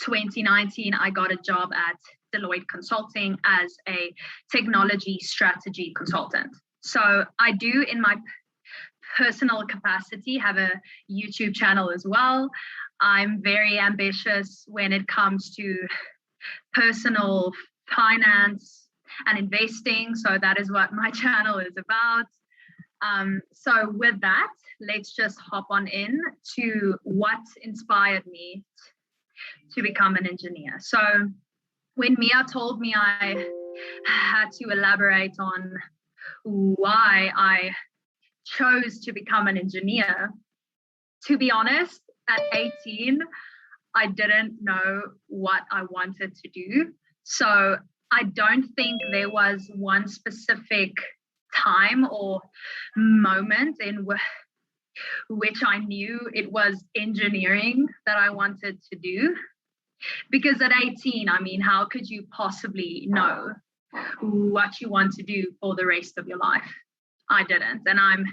2019, I got a job at Deloitte Consulting as a technology strategy consultant. So I do, in my personal capacity, have a YouTube channel as well. I'm very ambitious when it comes to personal finance and investing. So that is what my channel is about. So with that, let's just hop on in to what inspired me to become an engineer. So when Mia told me I had to elaborate on why I chose to become an engineer, to be honest, at 18, I didn't know what I wanted to do. So I don't think there was one specific time or moment in which I knew it was engineering that I wanted to do. Because at 18, I mean, how could you possibly know what you want to do for the rest of your life? I didn't. And I'm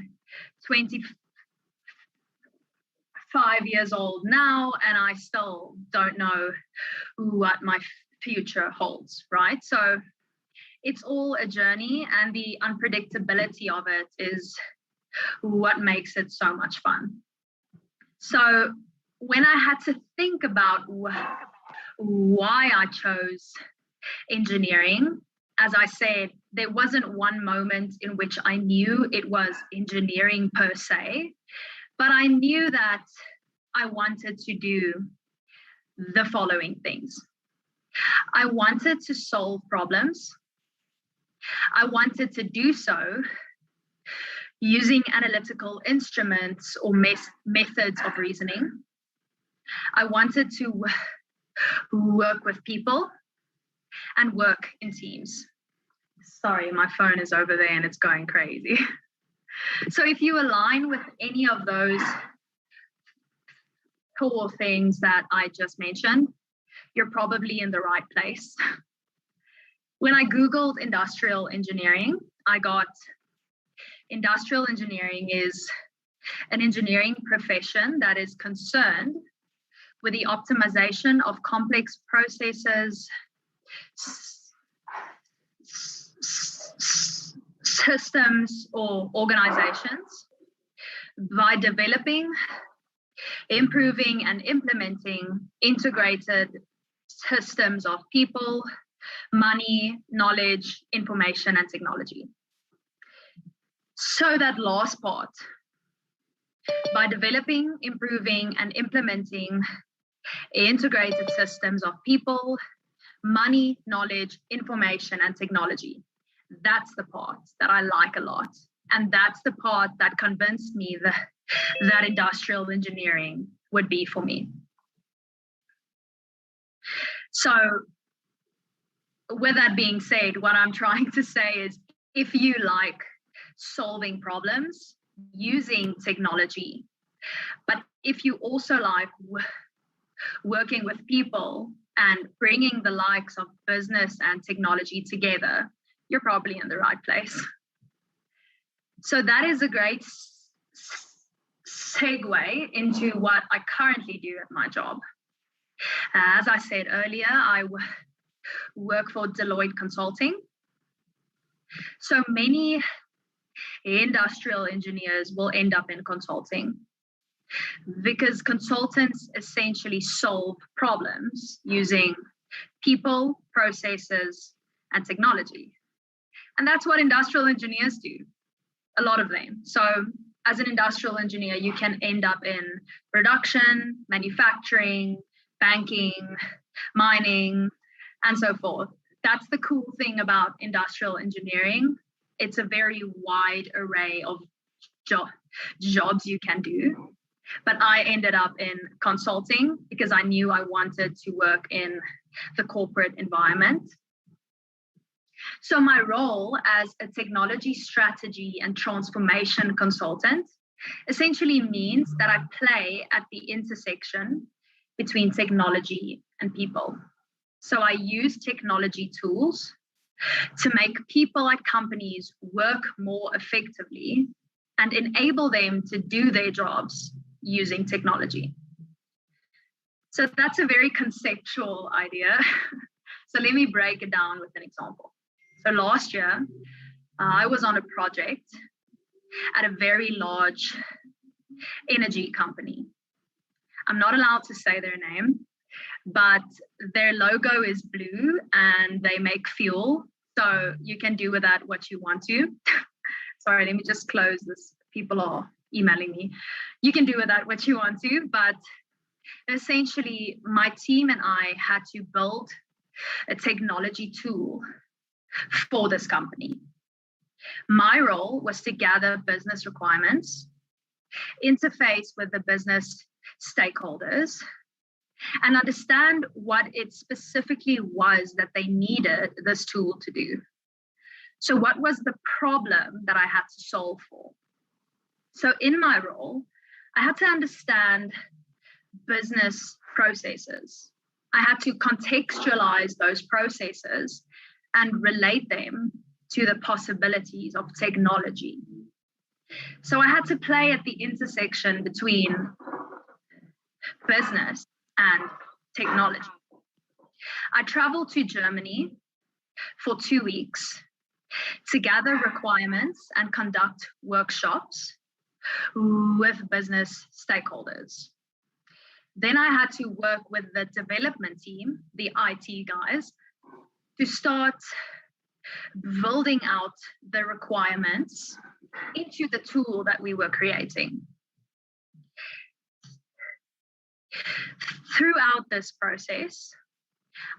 25 years old now, and I still don't know what my future holds, right? So it's all a journey, and the unpredictability of it is what makes it so much fun. So when I had to think about why I chose engineering, as I said, there wasn't one moment in which I knew it was engineering per se, but I knew that I wanted to do the following things. I wanted to solve problems. I wanted to do so using analytical instruments or methods of reasoning. I wanted to work with people and work in teams. Sorry, my phone is over there and it's going crazy. So if you align with any of those core things that I just mentioned, you're probably in the right place. When I Googled industrial engineering, I got industrial engineering is an engineering profession that is concerned with the optimization of complex processes, systems, or organizations by developing, improving, and implementing integrated systems of people, money, knowledge, information, and technology. So that last part, by developing, improving, and implementing integrated systems of people, money, knowledge, information, and technology. That's the part that I like a lot. And that's the part that convinced me that industrial engineering would be for me. So with that being said, what I'm trying to say is, if you like solving problems using technology, but if you also like working with people and bringing the likes of business and technology together, you're probably in the right place. So that is a great segue into what I currently do at my job. As I said earlier, I work for Deloitte Consulting. So many industrial engineers will end up in consulting because consultants essentially solve problems using people, processes, and technology. And that's what industrial engineers do, a lot of them. So as an industrial engineer, you can end up in production, manufacturing, banking, mining, and so forth. That's the cool thing about industrial engineering. It's a very wide array of jobs you can do. But I ended up in consulting because I knew I wanted to work in the corporate environment. So my role as a technology strategy and transformation consultant essentially means that I play at the intersection between technology and people. So I use technology tools to make people at companies work more effectively and enable them to do their jobs using technology. So that's a very conceptual idea. So let me break it down with an example. So last year, I was on a project at a very large energy company. I'm not allowed to say their name, but their logo is blue and they make fuel. So you can do with that what you want to. Sorry, let me just close this. People are emailing me. You can do with that what you want to, but essentially my team and I had to build a technology tool for this company. My role was to gather business requirements, interface with the business stakeholders, and understand what it specifically was that they needed this tool to do. So what was the problem that I had to solve for? So in my role, I had to understand business processes. I had to contextualize those processes and relate them to the possibilities of technology. So I had to play at the intersection between business and technology. I traveled to Germany for 2 weeks to gather requirements and conduct workshops with business stakeholders. Then I had to work with the development team, the IT guys, to start building out the requirements into the tool that we were creating. Throughout this process,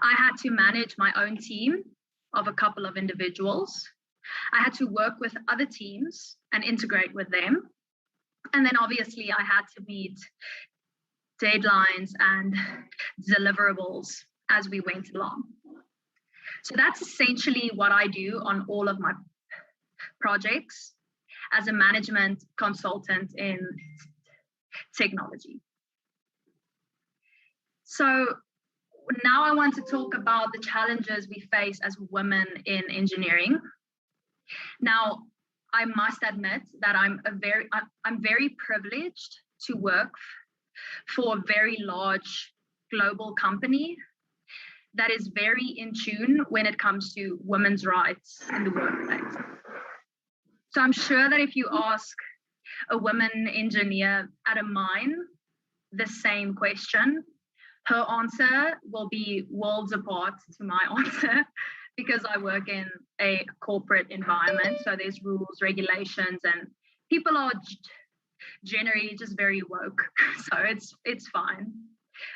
I had to manage my own team of a couple of individuals. I had to work with other teams and integrate with them. And then obviously I had to meet deadlines and deliverables as we went along. So that's essentially what I do on all of my projects as a management consultant in technology. So now I want to talk about the challenges we face as women in engineering. Now, I must admit that I'm very privileged to work for a very large global company that is very in tune when it comes to women's rights in the workplace. So I'm sure that if you ask a woman engineer at a mine the same question, her answer will be worlds apart to my answer, because I work in a corporate environment. So there's rules, regulations, and people are generally just very woke. So it's fine.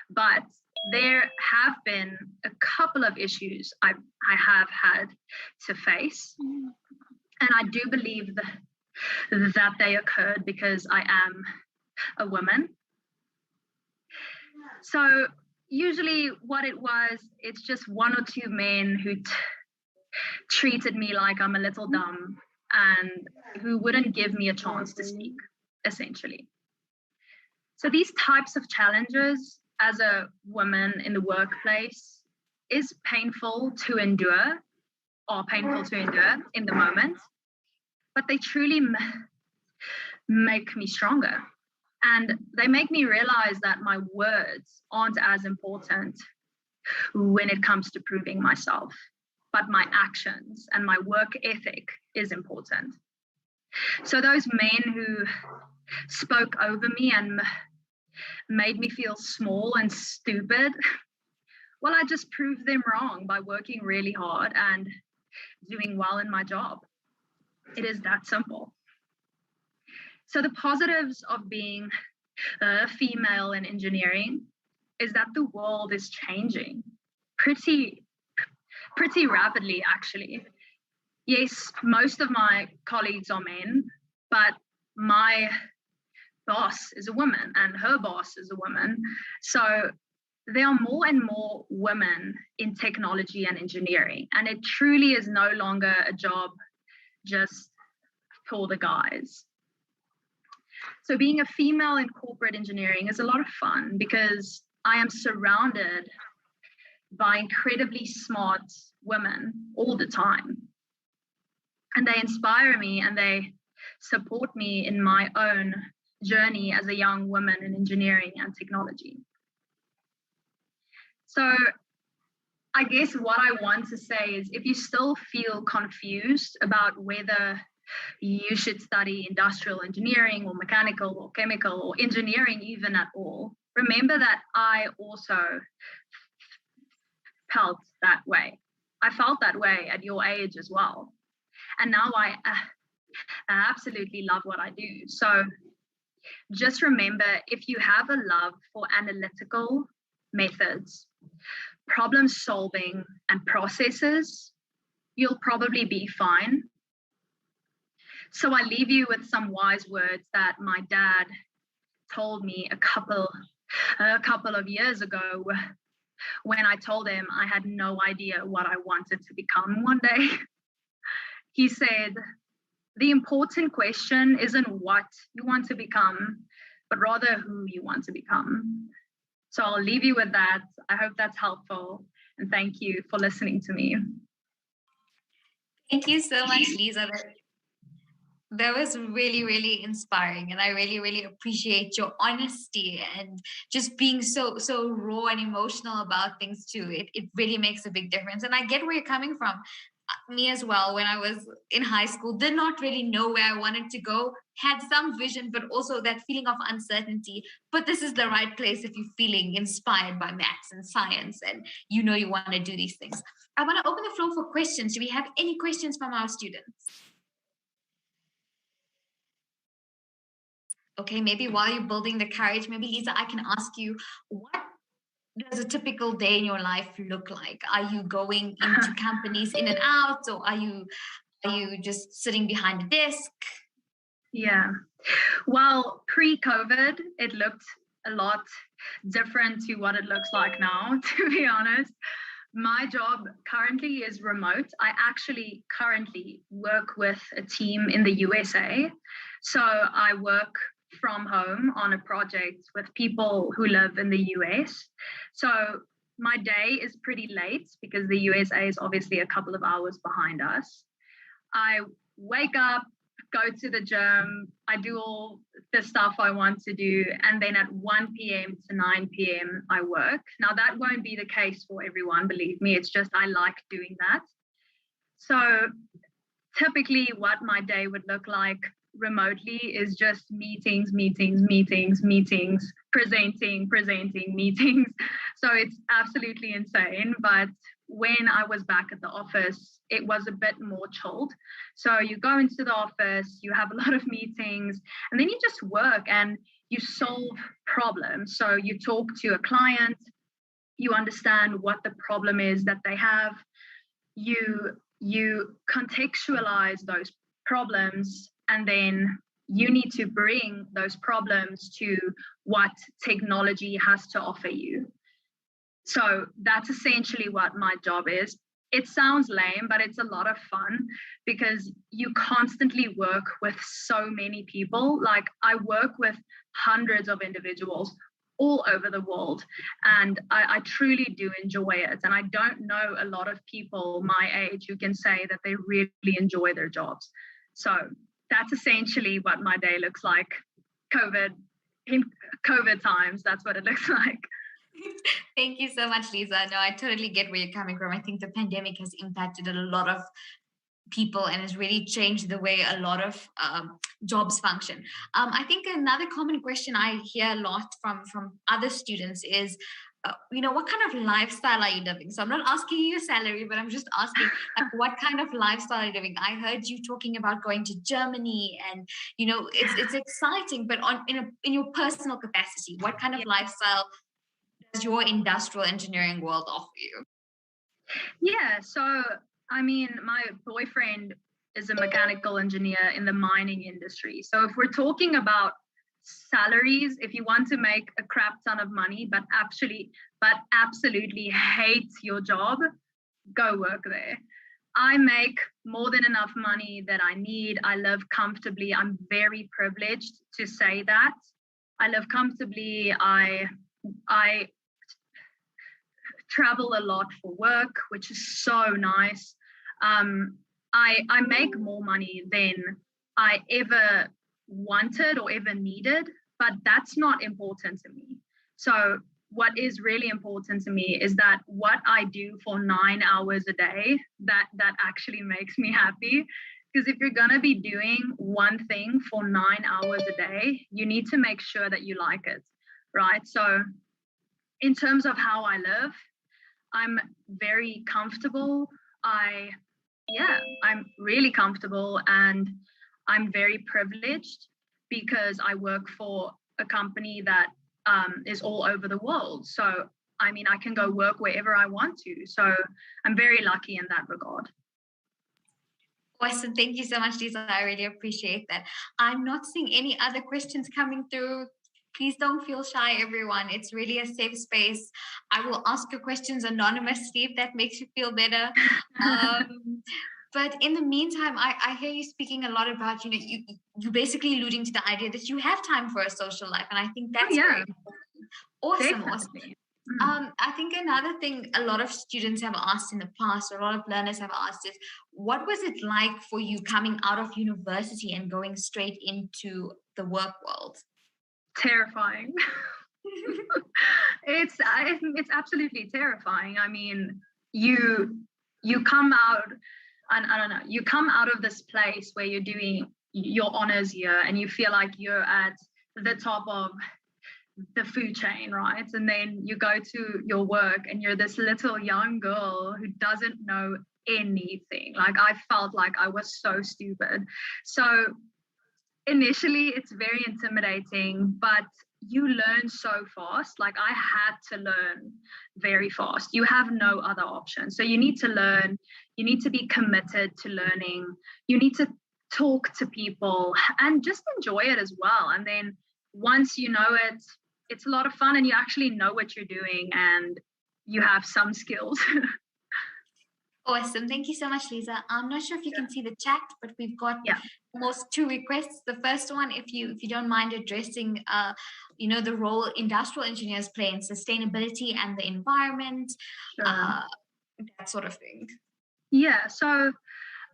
But there have been a couple of issues I have had to face. And I do believe that they occurred because I am a woman. So usually what it was, it's just one or two men who treated me like I'm a little dumb and who wouldn't give me a chance to speak, essentially. So these types of challenges as a woman in the workplace is painful to endure, or painful to endure in the moment, but they truly make me stronger. And they make me realize that my words aren't as important when it comes to proving myself, but my actions and my work ethic is important. So those men who spoke over me and made me feel small and stupid, well, I just proved them wrong by working really hard and doing well in my job. It is that simple. So the positives of being a female in engineering is that the world is changing pretty rapidly, actually. Yes, most of my colleagues are men, but my boss is a woman and her boss is a woman. So there are more and more women in technology and engineering, and it truly is no longer a job just for the guys. So being a female in corporate engineering is a lot of fun because I am surrounded by incredibly smart women all the time. And they inspire me and they support me in my own journey as a young woman in engineering and technology. So I guess what I want to say is if you still feel confused about whether you should study industrial engineering or mechanical or chemical or engineering even at all, remember that I also felt that way. I felt that way at your age as well. And now I absolutely love what I do. So just remember, if you have a love for analytical methods, problem solving, and processes, you'll probably be fine. So I leave you with some wise words that my dad told me a couple of years ago when I told him I had no idea what I wanted to become one day. He said, the important question isn't what you want to become, but rather who you want to become. So I'll leave you with that. I hope that's helpful. And thank you for listening to me. Thank you so much, Lisa. That was really, really inspiring. And I really, really appreciate your honesty and just being so raw and emotional about things too. It really makes a big difference. And I get where you're coming from. Me as well, when I was in high school, did not really know where I wanted to go, had some vision, but also that feeling of uncertainty. But this is the right place if you're feeling inspired by maths and science and you know you want to do these things. I want to open the floor for questions. Do we have any questions from our students? Okay, maybe while you're building the courage, maybe Lisa, I can ask you, what does a typical day in your life look like? Are you going into companies in and out, or are you just sitting behind a desk? Yeah, well, pre-COVID, it looked a lot different to what it looks like now, to be honest. My job currently is remote. I actually currently work with a team in the USA. So I work from home on a project with people who live in the US. So my day is pretty late because the USA is obviously a couple of hours behind us. I wake up, go to the gym, I do all the stuff I want to do, and then at 1 p.m. to 9 p.m. I work. Now that won't be the case for everyone, believe me, it's just I like doing that. So typically what my day would look like remotely is just meetings, presenting, meetings. So it's absolutely insane. But when I was back at the office, it was a bit more chilled. So you go into the office, you have a lot of meetings, and then you just work and you solve problems. So you talk to a client, you understand what the problem is that they have, you contextualize those problems, and then you need to bring those problems to what technology has to offer you. So that's essentially what my job is. It sounds lame, but it's a lot of fun because you constantly work with so many people. Like I work with hundreds of individuals all over the world, and I truly do enjoy it. And I don't know a lot of people my age who can say that they really enjoy their jobs. So that's essentially what my day looks like. In COVID times, that's what it looks like. Thank you so much, Lisa. No, I totally get where you're coming from. I think the pandemic has impacted a lot of people and has really changed the way a lot of jobs function. I think another common question I hear a lot from other students is, what kind of lifestyle are you living? So I'm not asking you your salary, but I'm just asking, like, what kind of lifestyle are you living? I heard you talking about going to Germany, and it's exciting. But in your personal capacity, what kind of lifestyle does your industrial engineering world offer you? Yeah, so I mean, my boyfriend is a mechanical engineer in the mining industry. So if we're talking about salaries, if you want to make a crap ton of money, but absolutely hate your job, go work there. I make more than enough money that I need. I live comfortably. I'm very privileged to say that. I live comfortably. I travel a lot for work, which is so nice. I make more money than I ever wanted or ever needed, but that's not important to me. So what is really important to me is that what I do for 9 hours a day, that actually makes me happy. Because if you're going to be doing one thing for 9 hours a day, you need to make sure that you like it, right? So in terms of how I live, I'm very comfortable. I'm really comfortable, and I'm very privileged because I work for a company that is all over the world. So, I mean, I can go work wherever I want to. So I'm very lucky in that regard. Awesome. Thank you so much, Lisa. I really appreciate that. I'm not seeing any other questions coming through. Please don't feel shy, everyone. It's really a safe space. I will ask your questions anonymously if that makes you feel better. But in the meantime, I hear you speaking a lot about, you basically alluding to the idea that you have time for a social life. And I think that's very important. Awesome. Definitely. I think another thing a lot of students have asked in the past, or a lot of learners have asked, is what was it like for you coming out of university and going straight into the work world? Terrifying. It's absolutely terrifying. I mean, you come out, and I don't know, you come out of this place where you're doing your honors year and you feel like you're at the top of the food chain, right? And then you go to your work and you're this little young girl who doesn't know anything. Like, I felt like I was so stupid. So initially it's very intimidating, but you learn so fast. Like, I had to learn very fast. You have no other option. So you need to learn, you need to be committed to learning, you need to talk to people and just enjoy it as well. And then once you know it, it's a lot of fun, and you actually know what you're doing and you have some skills. Awesome. Thank you so much, Lisa. I'm not sure if you can see the chat, but we've got almost 2 requests. The first one, if you don't mind addressing, the role industrial engineers play in sustainability and the environment, that sort of thing. Yeah, so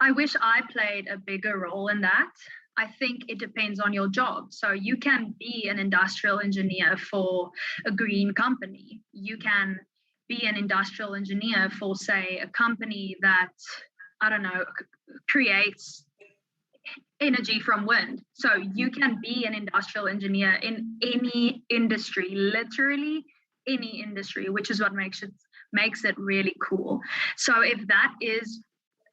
I wish I played a bigger role in that. I think it depends on your job. So you can be an industrial engineer for a green company. You can be an industrial engineer for, say, a company that, I don't know, creates energy from wind. So you can be an industrial engineer in any industry, literally any industry, which is what makes it really cool. So if that is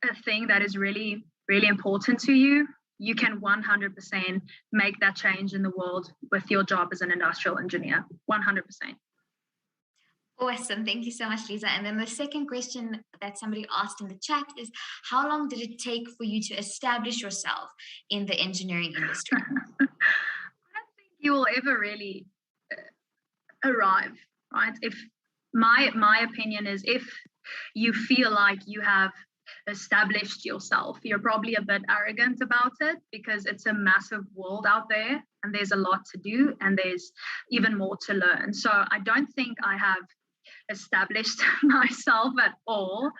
a thing that is really, really important to you, you can 100% make that change in the world with your job as an industrial engineer, 100%. Awesome. Thank you so much, Lisa. And then the second question that somebody asked in the chat is, how long did it take for you to establish yourself in the engineering industry? I don't think you will ever really arrive, right? If my opinion is, if you feel like you have established yourself, you're probably a bit arrogant about it, because it's a massive world out there and there's a lot to do and there's even more to learn. So I don't think I have established myself at all,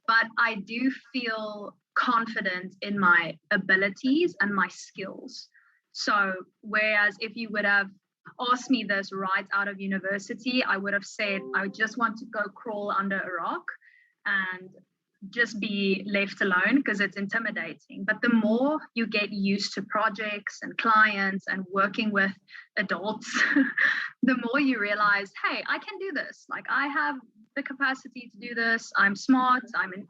but I do feel confident in my abilities and my skills. So whereas if you would have asked me this right out of university, I would have said I just want to go crawl under a rock and just be left alone, because it's intimidating. But the more you get used to projects and clients and working with adults, the more you realize, hey, I can do this. Like, I have the capacity to do this. I'm smart.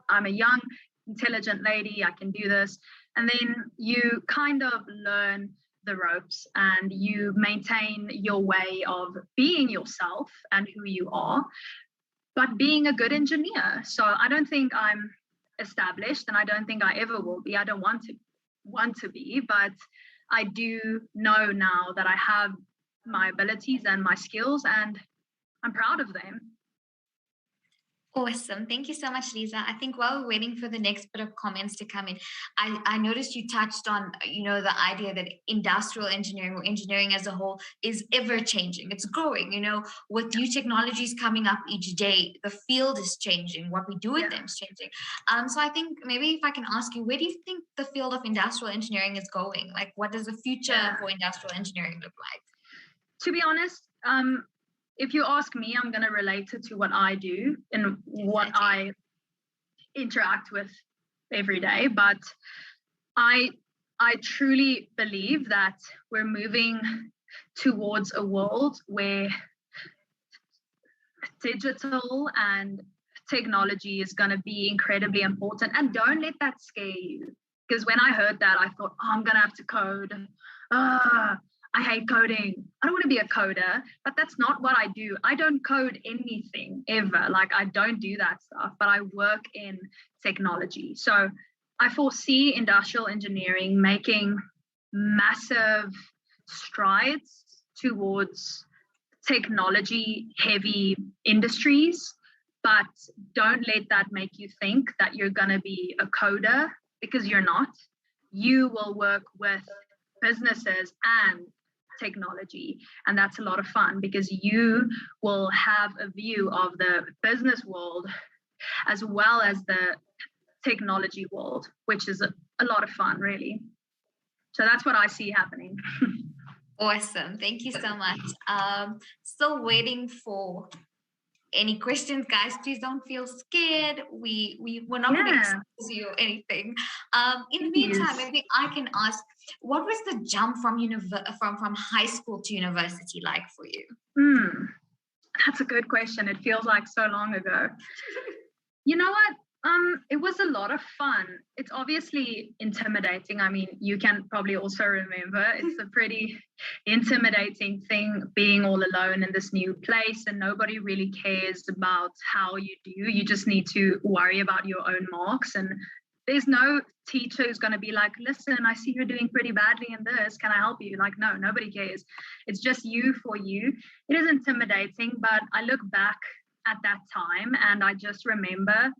I'm a young, intelligent lady. I can do this. And then you kind of learn the ropes and you maintain your way of being yourself and who you are, but being a good engineer. So I don't think I'm established, and I don't think I ever will be. I don't want to be, but I do know now that I have my abilities and my skills, and I'm proud of them. Awesome. Thank you so much, Lisa. I think while we're waiting for the next bit of comments to come in, I noticed you touched on, the idea that industrial engineering, or engineering as a whole, is ever changing. It's growing, with new technologies coming up each day. The field is changing. What we do with them is changing. So I think maybe if I can ask you, where do you think the field of industrial engineering is going? Like, what does the future for industrial engineering look like? To be honest, if you ask me, I'm going to relate it to what I do and what I interact with every day. But I truly believe that we're moving towards a world where digital and technology is going to be incredibly important. And don't let that scare you. Because when I heard that, I thought, oh, I'm going to have to code. I hate coding. I don't want to be a coder, but that's not what I do. I don't code anything ever. Like, I don't do that stuff, but I work in technology. So I foresee industrial engineering making massive strides towards technology-heavy industries, but don't let that make you think that you're going to be a coder, because you're not. You will work with businesses and technology, and that's a lot of fun because you will have a view of the business world as well as the technology world, which is a lot of fun, really. So that's what I see happening. Awesome. Thank you so much. Still waiting for any questions, guys. Please don't feel scared. We're not going to expose you or anything. In the meantime, maybe I can ask, what was the jump from high school to university like for you? That's a good question. It feels like so long ago. You know what? It was a lot of fun. It's obviously intimidating. I mean, you can probably also remember it's a pretty intimidating thing being all alone in this new place, and nobody really cares about how you do. You just need to worry about your own marks, and there's no teacher who's going to be like, listen, I see you're doing pretty badly in this. Can I help you? Like, no, nobody cares. It's just you for you. It is intimidating, but I look back at that time and I just remember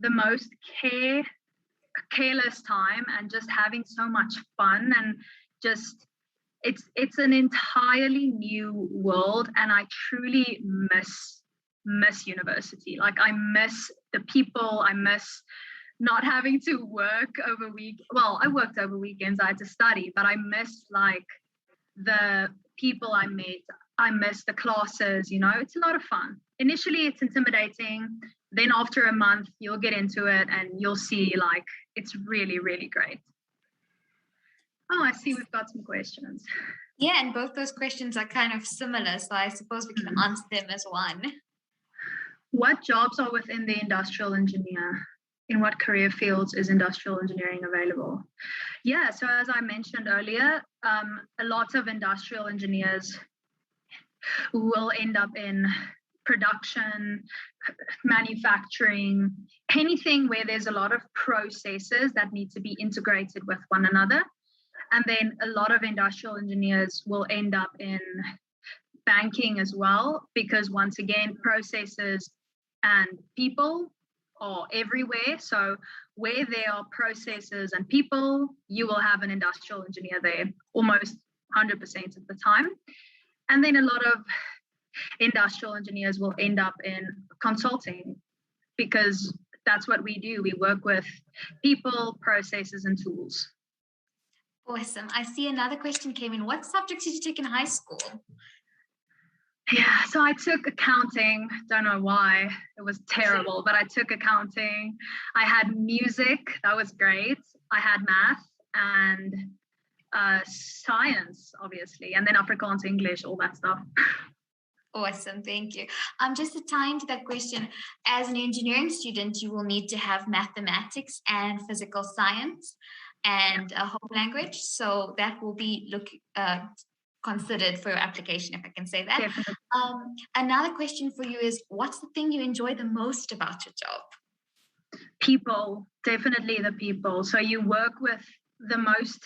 the most careless time and just having so much fun, and just it's an entirely new world, and I truly miss university. Like, I miss the people, I miss not having to work over I worked over weekends, I had to study, but I miss like the people I met. I miss the classes, it's a lot of fun. Initially, it's intimidating. Then after a month, you'll get into it and you'll see like it's really, really great. Oh, I see we've got some questions. Yeah, and both those questions are kind of similar, so I suppose we can answer them as one. What jobs are within the industrial engineer? In what career fields is industrial engineering available? Yeah, so as I mentioned earlier, a lot of industrial engineers will end up in production, manufacturing, anything where there's a lot of processes that need to be integrated with one another. And then a lot of industrial engineers will end up in banking as well, because once again, processes and people are everywhere. So where there are processes and people, you will have an industrial engineer there almost 100% of the time. And then a lot of industrial engineers will end up in consulting, because that's what we do. We work with people, processes, and tools. Awesome. I see another question came in. What subjects did you take in high school? Yeah, so I took accounting. Don't know why. It was terrible, but I took accounting. I had music. That was great. I had math and science, obviously, and then Afrikaans, English, all that stuff. Awesome, thank you. Just to tie into that question, as an engineering student, you will need to have mathematics and physical science and a home language. So that will be considered for your application, if I can say that. Definitely. Another question for you is, what's the thing you enjoy the most about your job? People, definitely the people. So you work with the most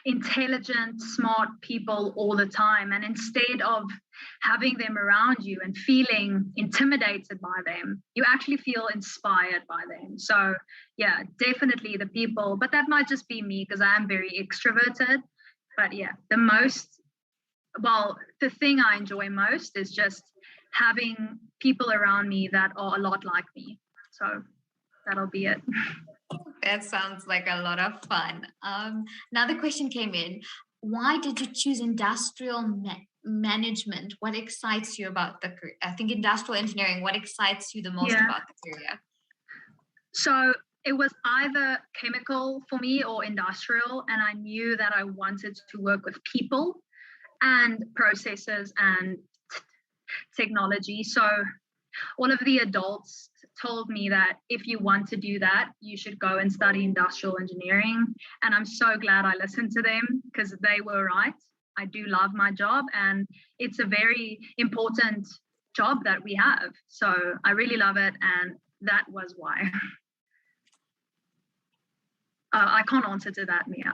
intelligent, smart people all the time. And instead of having them around you and feeling intimidated by them, you actually feel inspired by them. So yeah, definitely the people. But that might just be me because I am very extroverted. But yeah, the thing I enjoy most is just having people around me that are a lot like me. So that'll be it. That sounds like a lot of fun. Another question came in. Why did you choose industrial management, what excites you about the career? I think industrial engineering, what excites you the most about the career? So it was either chemical for me or industrial, and I knew that I wanted to work with people and processes and technology. So all of the adults told me that if you want to do that, you should go and study industrial engineering. And I'm so glad I listened to them, because they were right. I do love my job, and it's a very important job that we have. So I really love it, and that was why. I can't answer to that, Mia.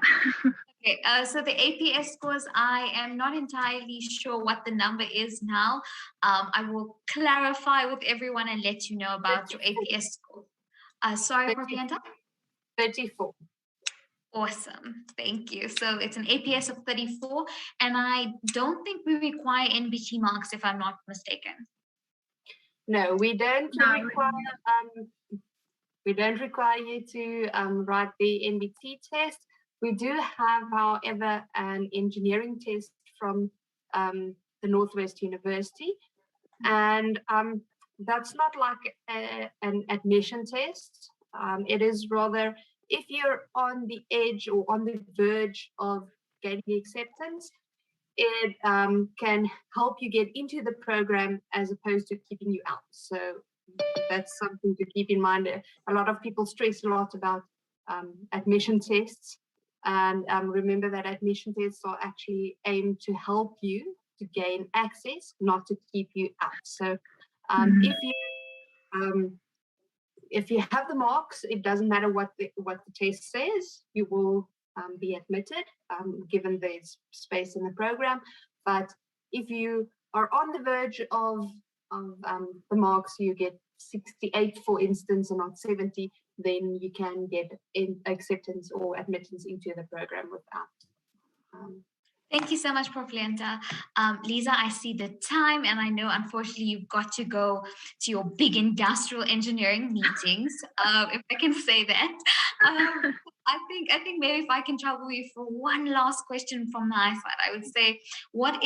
Okay, so the APS scores, I am not entirely sure what the number is now. I will clarify with everyone and let you know about your APS score. Sorry, Pravyanta? 34. Awesome, thank you. So it's an APS of 34, and I don't think we require NBT marks, if I'm not mistaken. No, we don't require. We don't require you to write the NBT test. We do have, however, an engineering test from the Noordwes-Universiteit, and that's not like an admission test. It is rather, if you're on the edge or on the verge of gaining acceptance, it can help you get into the program as opposed to keeping you out. So that's something to keep in mind. A lot of people stress a lot about admission tests, and remember that admission tests are actually aimed to help you to gain access, not to keep you out. So if you have the marks, it doesn't matter what the test says, you will be admitted, given there's space in the program. But if you are on the verge of the marks, you get 68, for instance, and not 70, then you can get acceptance or admittance into the program without. Thank you so much, Prof. Lenta. Lisa, I see the time, and I know, unfortunately, you've got to go to your big industrial engineering meetings, if I can say that. I think maybe if I can trouble you for one last question from my side, I would say, what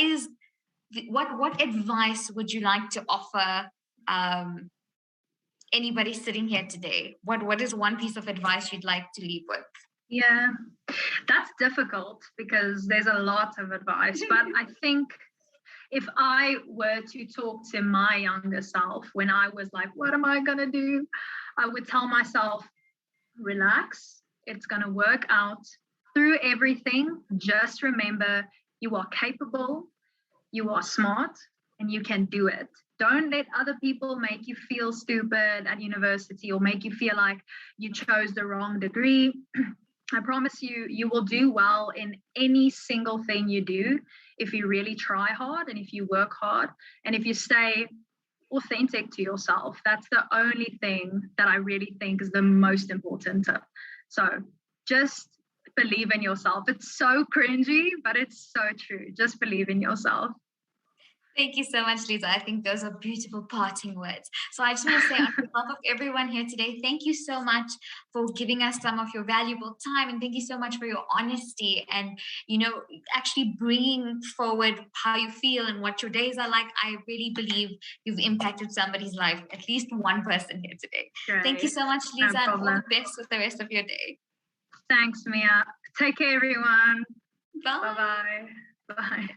advice would you like to offer anybody sitting here today? What is one piece of advice you'd like to leave with? Yeah, that's difficult because there's a lot of advice, but I think if I were to talk to my younger self when I was like, what am I going to do? I would tell myself, relax, it's going to work out. Through everything, just remember you are capable, you are smart, and you can do it. Don't let other people make you feel stupid at university or make you feel like you chose the wrong degree. I promise you, you will do well in any single thing you do if you really try hard and if you work hard and if you stay authentic to yourself. That's the only thing that I really think is the most important tip. So just believe in yourself. It's so cringy, but it's so true. Just believe in yourself. Thank you so much, Lisa. I think those are beautiful parting words. So I just want to say on behalf of everyone here today, thank you so much for giving us some of your valuable time. And thank you so much for your honesty and, actually bringing forward how you feel and what your days are like. I really believe you've impacted somebody's life, at least one person here today. Great. Thank you so much, Lisa, and all the best with the rest of your day. Thanks, Mia. Take care, everyone. Bye. Bye-bye. Bye.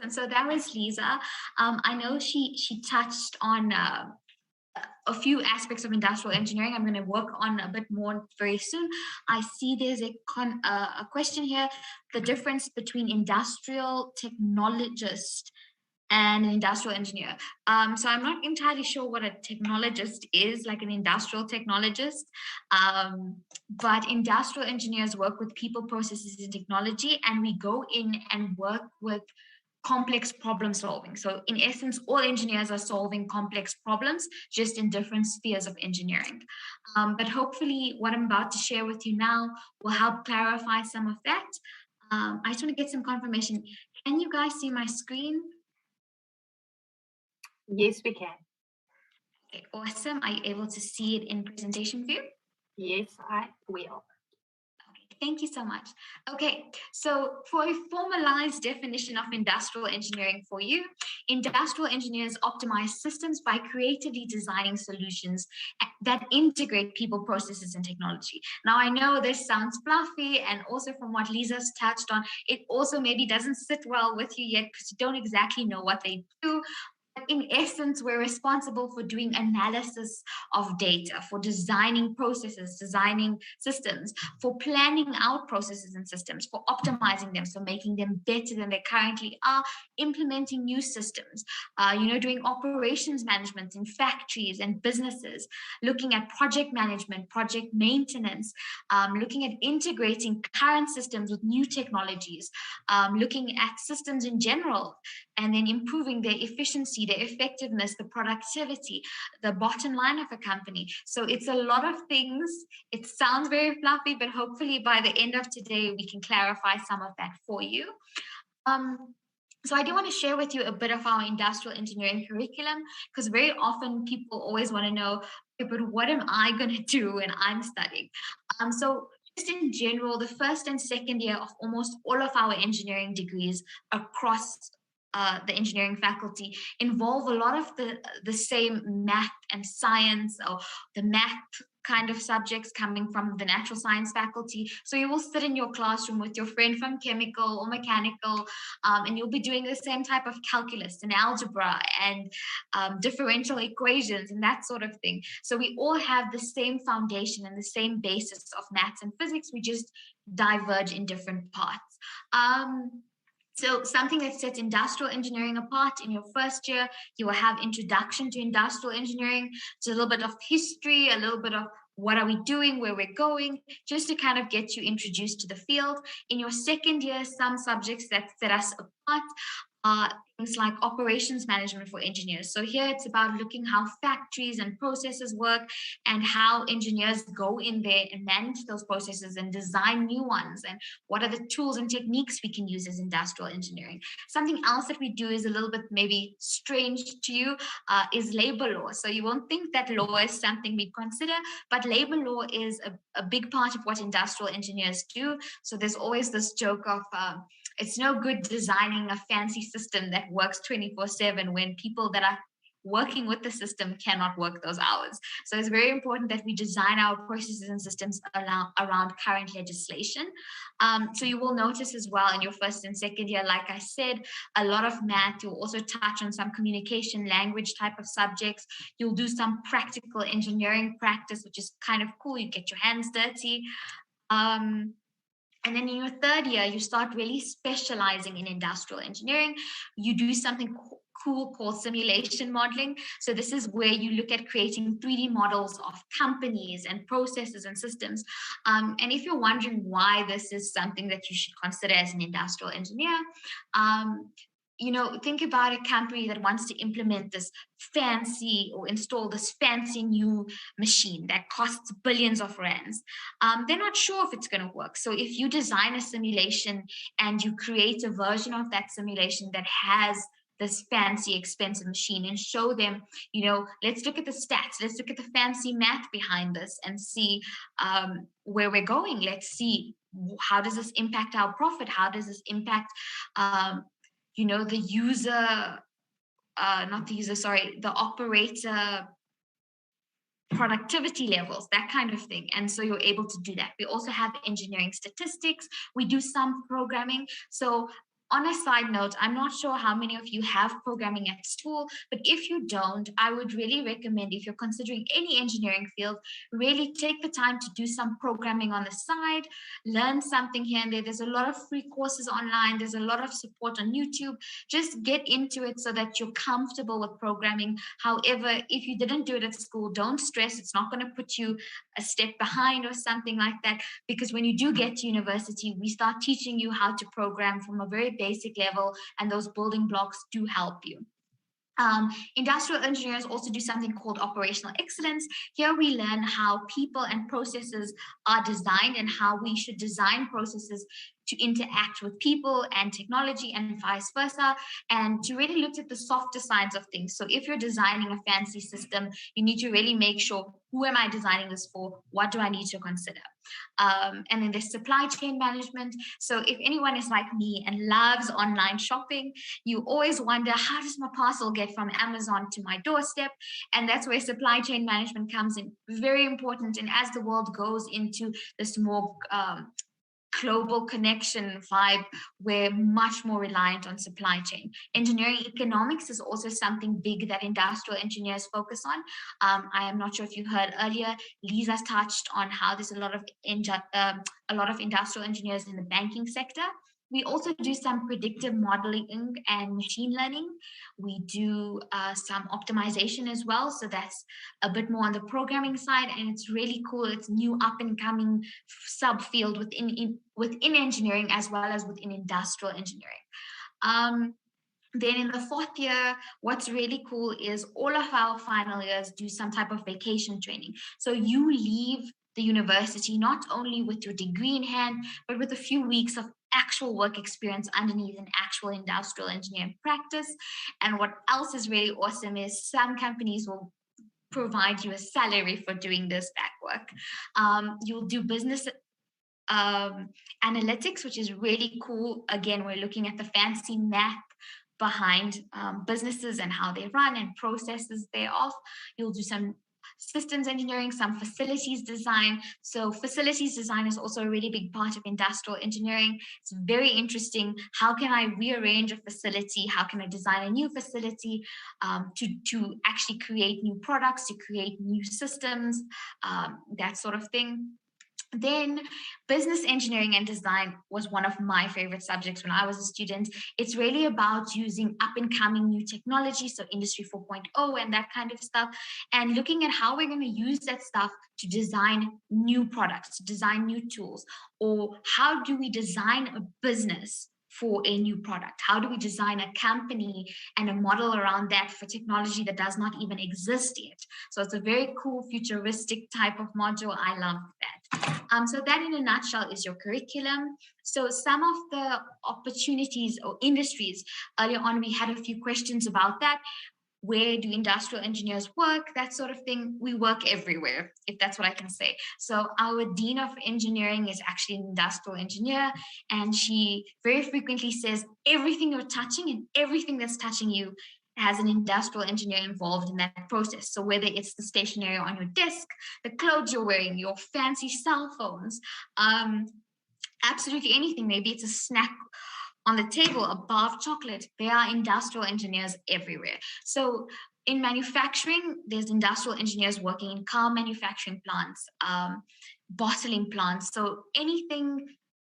And so that was Lisa. I know she touched on a few aspects of industrial engineering. I'm going to work on a bit more very soon. I see there's a question here, the difference between industrial technologist and an industrial engineer. So I'm not entirely sure what a technologist is, like an industrial technologist, but industrial engineers work with people, processes, and technology, and we go in and work with complex problem solving. So in essence, all engineers are solving complex problems, just in different spheres of engineering. But hopefully what I'm about to share with you now will help clarify some of that. I just want to get some confirmation. Can you guys see my screen? Yes, we can. Okay, awesome. Are you able to see it in presentation view? Yes, I will. Okay, Thank you so much. Okay, so for a formalized definition of industrial engineering for you, industrial engineers optimize systems by creatively designing solutions that integrate people, processes, and technology. Now, I know this sounds fluffy, and also from what Lisa's touched on, it also maybe doesn't sit well with you yet because you don't exactly know what they do. In essence, we're responsible for doing analysis of data, for designing processes, designing systems, for planning out processes and systems, for optimizing them, so making them better than they currently are, implementing new systems, doing operations management in factories and businesses, looking at project management, project maintenance, looking at integrating current systems with new technologies, looking at systems in general, and then improving their efficiency, their effectiveness, the productivity, the bottom line of a company. So it's a lot of things. It sounds very fluffy, but hopefully by the end of today, we can clarify some of that for you. So I do want to share with you a bit of our industrial engineering curriculum, because very often people always want to know, okay, but what am I going to do when I'm studying? So just in general, the first and second year of almost all of our engineering degrees across the engineering faculty involve a lot of the same math and science, or the math kind of subjects coming from the natural science faculty. So you will sit in your classroom with your friend from chemical or mechanical, and you'll be doing the same type of calculus and algebra and differential equations and that sort of thing. So we all have the same foundation and the same basis of maths and physics. We just diverge in different parts. So something that sets industrial engineering apart, in your first year, you will have introduction to industrial engineering. So a little bit of history, a little bit of what are we doing, where we're going, just to kind of get you introduced to the field. In your second year, some subjects that set us apart are things like operations management for engineers. So here it's about looking how factories and processes work and how engineers go in there and manage those processes and design new ones, and what are the tools and techniques we can use as industrial engineering. Something else that we do is a little bit maybe strange to you, is labor law. So you won't think that law is something we consider, but labor law is a big part of what industrial engineers do. So there's always this joke of it's no good designing a fancy system that works 24/7 when people that are working with the system cannot work those hours. So it's very important that we design our processes and systems around current legislation. So you will notice as well in your first and second year, like I said, a lot of math. You'll also touch on some communication language type of subjects. You'll do some practical engineering practice, which is kind of cool. You get your hands dirty. And then in your third year, you start really specializing in industrial engineering. You do something cool called simulation modeling. So this is where you look at creating 3D models of companies and processes and systems. And if you're wondering why this is something that you should consider as an industrial engineer, think about a company that wants to implement this fancy or install this fancy new machine that costs billions of rands. They're not sure if it's going to work. So if you design a simulation and you create a version of that simulation that has this fancy, expensive machine, and show them, let's look at the stats, let's look at the fancy math behind this and see where we're going. Let's see, how does this impact our profit? How does this impact the operator productivity levels, that kind of thing. And so you're able to do that. We also have engineering statistics. We do some programming. So on a side note, I'm not sure how many of you have programming at school, but if you don't, I would really recommend, if you're considering any engineering field, really take the time to do some programming on the side, learn something here and there. There's a lot of free courses online. There's a lot of support on YouTube. Just get into it so that you're comfortable with programming. However, if you didn't do it at school, don't stress. It's not going to put you a step behind or something like that, because when you do get to university, we start teaching you how to program from a very basic level, and those building blocks do help you. Industrial engineers also do something called operational excellence. Here we learn how people and processes are designed and how we should design processes to interact with people and technology and vice versa, and to really look at the softer sides of things. So if you're designing a fancy system, you need to really make sure, who am I designing this for? What do I need to consider? And then there's supply chain management. So if anyone is like me and loves online shopping, you always wonder, how does my parcel get from Amazon to my doorstep? And that's where supply chain management comes in, very important. And as the world goes into this more global connection vibe, we're much more reliant on supply chain. Engineering economics is also something big that industrial engineers focus on. I am not sure if you heard earlier, Lisa's touched on how there's a lot of industrial engineers in the banking sector. We also do some predictive modeling and machine learning. We do some optimization as well. So that's a bit more on the programming side, and it's really cool. It's new up and coming subfield within engineering as well as within industrial engineering. Then in the fourth year, what's really cool is all of our final years do some type of vacation training. So you leave the university not only with your degree in hand, but with a few weeks of actual work experience underneath an actual industrial engineering practice. And what else is really awesome is some companies will provide you a salary for doing this back work. You'll do business analytics, which is really cool. Again, we're looking at the fancy math behind businesses and how they run and processes thereof. You'll do some systems engineering, some facilities design. So facilities design is also a really big part of industrial engineering. It's very interesting. How can I rearrange a facility? How can I design a new facility to actually create new products, to create new systems, that sort of thing. Then business engineering and design was one of my favorite subjects when I was a student. It's really about using up and coming new technology, so Industry 4.0 and that kind of stuff, and looking at how we're going to use that stuff to design new products, to design new tools, or how do we design a business for a new product? How do we design a company and a model around that for technology that does not even exist yet? So it's a very cool futuristic type of module. I love that. So that in a nutshell is your curriculum. So some of the opportunities or industries, earlier on we had a few questions about that. Where do industrial engineers work? That sort of thing. We work everywhere, if that's what I can say. So our Dean of Engineering is actually an industrial engineer, and she very frequently says everything you're touching and everything that's touching you has an industrial engineer involved in that process. So whether it's the stationery on your desk, the clothes you're wearing, your fancy cell phones, absolutely anything. Maybe it's a snack on the table, a bar of chocolate. There are industrial engineers everywhere. So in manufacturing, there's industrial engineers working in car manufacturing plants, bottling plants. So anything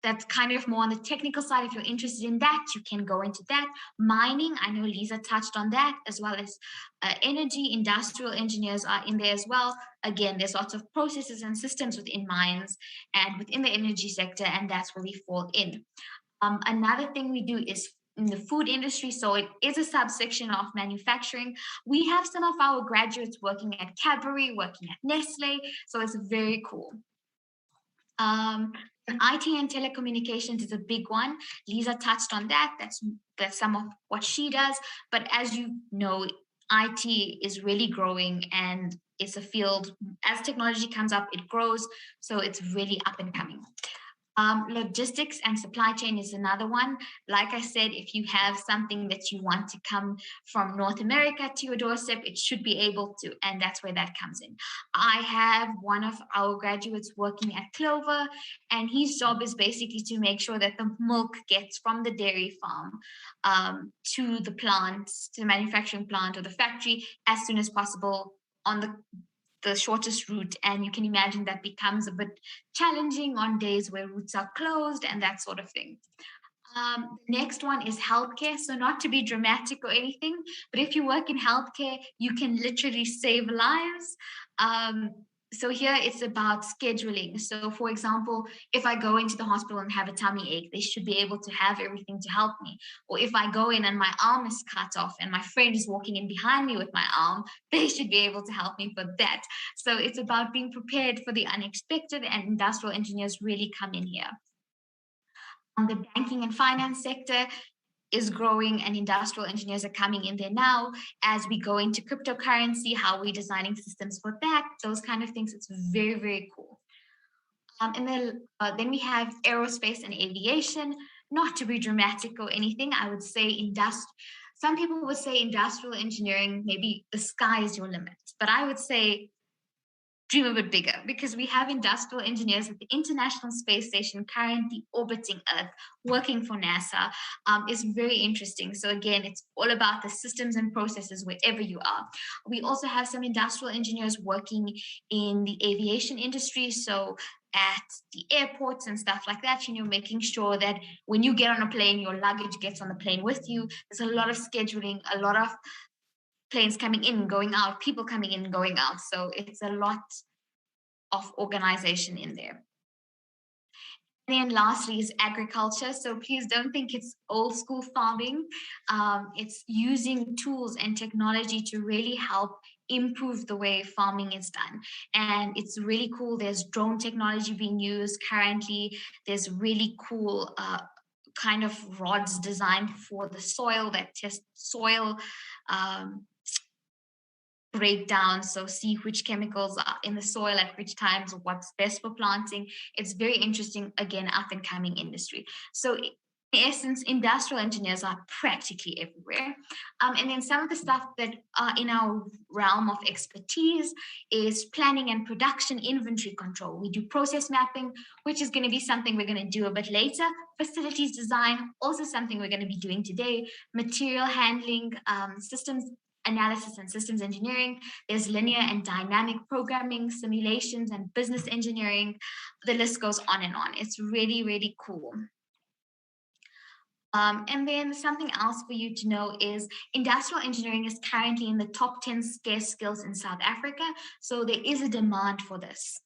that's kind of more on the technical side, if you're interested in that, you can go into that. Mining, I know Lisa touched on that, as well as energy, industrial engineers are in there as well. Again, there's lots of processes and systems within mines and within the energy sector, and that's where we fall in. Another thing we do is in the food industry, so it is a subsection of manufacturing. We have some of our graduates working at Cadbury, working at Nestle, so it's very cool. IT and telecommunications is a big one. Lisa touched on that. That's some of what she does. But as you know, IT is really growing, and it's a field, as technology comes up, it grows. So it's really up and coming. Logistics and supply chain is another one. Like I said, if you have something that you want to come from North America to your doorstep, it should be able to, and that's where that comes in. I have one of our graduates working at Clover, and his job is basically to make sure that the milk gets from the dairy farm to the plant, to the manufacturing plant or the factory as soon as possible on the shortest route. And you can imagine that becomes a bit challenging on days where routes are closed and that sort of thing. The next one is healthcare. So not to be dramatic or anything, but if you work in healthcare, you can literally save lives. So here it's about scheduling. So for example, if I go into the hospital and have a tummy ache, they should be able to have everything to help me. Or if I go in and my arm is cut off and my friend is walking in behind me with my arm, they should be able to help me for that. So it's about being prepared for the unexpected, and industrial engineers really come in here. The banking and finance sector is growing, and industrial engineers are coming in there now as we go into cryptocurrency, how we're designing systems for that, those kind of things. It's very, very cool. And then we have aerospace and aviation. Not to be dramatic or anything, I would say some people would say industrial engineering, maybe the sky is your limit. But I would say dream a bit bigger, because we have industrial engineers at the International Space Station currently orbiting Earth, working for NASA. Is very interesting. So again, it's all about the systems and processes wherever you are. We also have some industrial engineers working in the aviation industry. So at the airports and stuff like that, making sure that when you get on a plane, your luggage gets on the plane with you. There's a lot of scheduling, a lot of planes coming in, going out, people coming in, going out. So it's a lot of organization in there. And then lastly is agriculture. So please don't think it's old school farming. It's using tools and technology to really help improve the way farming is done. And it's really cool. There's drone technology being used currently. There's really cool kind of rods designed for the soil that test soil breakdown, so see which chemicals are in the soil at which times, what's best for planting. It's very interesting, again, up and coming industry. So in essence, industrial engineers are practically everywhere. And then some of the stuff that are in our realm of expertise is planning and production inventory control. We do process mapping, which is going to be something we're going to do a bit later. Facilities design, also something we're going to be doing today. Material handling, systems analysis and systems engineering. There's linear and dynamic programming, simulations, and business engineering. The list goes on and on. It's really, really cool. And then something else for you to know is industrial engineering is currently in the top 10 scarce skills in South Africa. So there is a demand for this.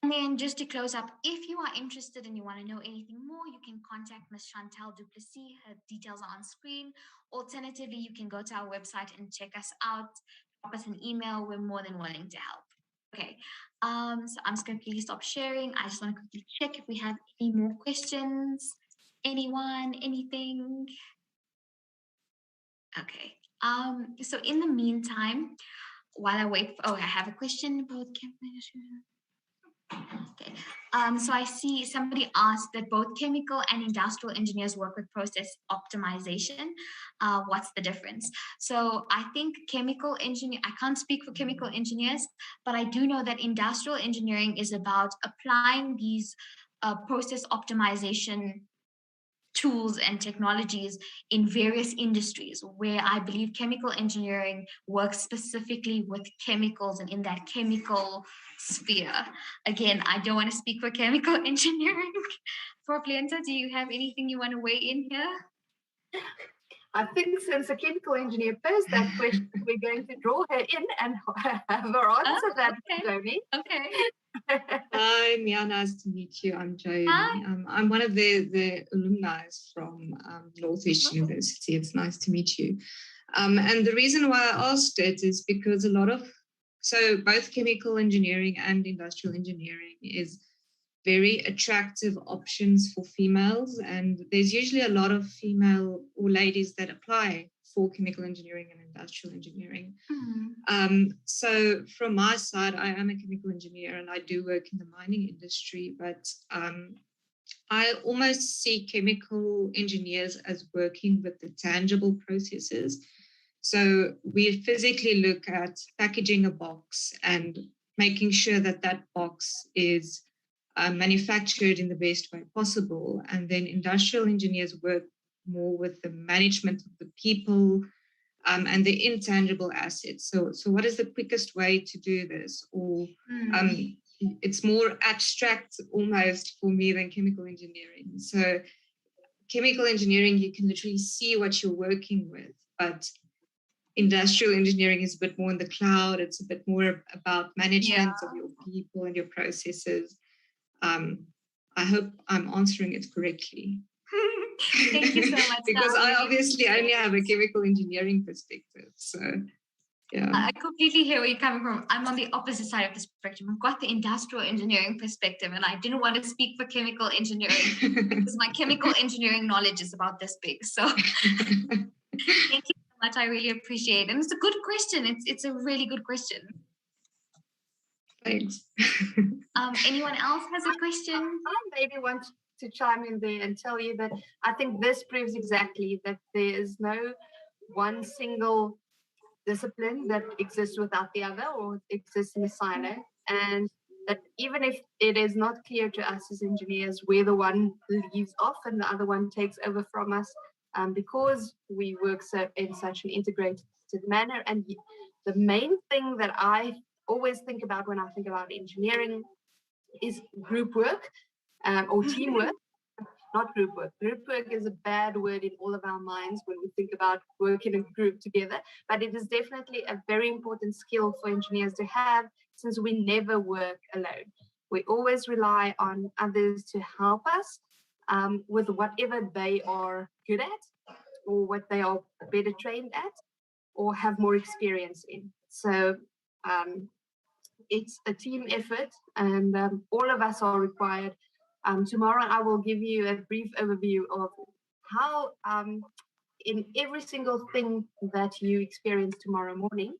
And then just to close up, if you are interested and you want to know anything more, you can contact Ms. Chantal Duplessis. Her details are on screen. Alternatively, you can go to our website and check us out. Drop us an email. We're more than willing to help. Okay, so I'm just going to quickly stop sharing. I just want to quickly check if we have any more questions. Anyone, anything? Okay, so in the meantime, while I wait, I have a question about okay. So I see somebody asked that both chemical and industrial engineers work with process optimization. What's the difference? So I think chemical engineer, I can't speak for chemical engineers, but I do know that industrial engineering is about applying these process optimization tools and technologies in various industries, where I believe chemical engineering works specifically with chemicals and in that chemical sphere. Again, I don't want to speak for chemical engineering. Proplenta, do you have anything you want to weigh in here? I think since a chemical engineer posed that question, we're going to draw her in and have her answer that, Joey. Okay. Hi, Mia, nice to meet you. I'm Joey. I'm one of the alumni from Northwest University. It's nice to meet you. And the reason why I asked it is because both chemical engineering and industrial engineering is very attractive options for females. And there's usually a lot of female or ladies that apply for chemical engineering and industrial engineering. Mm-hmm. So from my side, I am a chemical engineer and I do work in the mining industry, but I almost see chemical engineers as working with the tangible processes. So we physically look at packaging a box and making sure that that box is manufactured in the best way possible. And then industrial engineers work more with the management of the people and the intangible assets. So what is the quickest way to do this? Or it's more abstract almost for me than chemical engineering. So chemical engineering, you can literally see what you're working with, but industrial engineering is a bit more in the cloud. It's a bit more about management of your people and your processes. I hope I'm answering it correctly. Thank you so much. Because I obviously only have a chemical engineering perspective. So, yeah. I completely hear where you're coming from. I'm on the opposite side of the spectrum. I've got the industrial engineering perspective, and I didn't want to speak for chemical engineering because my chemical engineering knowledge is about this big. So, thank you so much. I really appreciate it. And it's a good question. It's a really good question. Thanks. Anyone else has a question? I maybe want to chime in there and tell you that I think this proves exactly that there is no one single discipline that exists without the other or exists in a silo. And that even if it is not clear to us as engineers where the one leaves off and the other one takes over from us, because we work in such an integrated manner. And the main thing that I always think about when I think about engineering is group work or teamwork. Not group work. Group work is a bad word in all of our minds when we think about working in a group together, but it is definitely a very important skill for engineers to have, since we never work alone. We always rely on others to help us with whatever they are good at or what they are better trained at or have more experience in. So it's a team effort, and all of us are required. Tomorrow, I will give you a brief overview of how in every single thing that you experience tomorrow morning,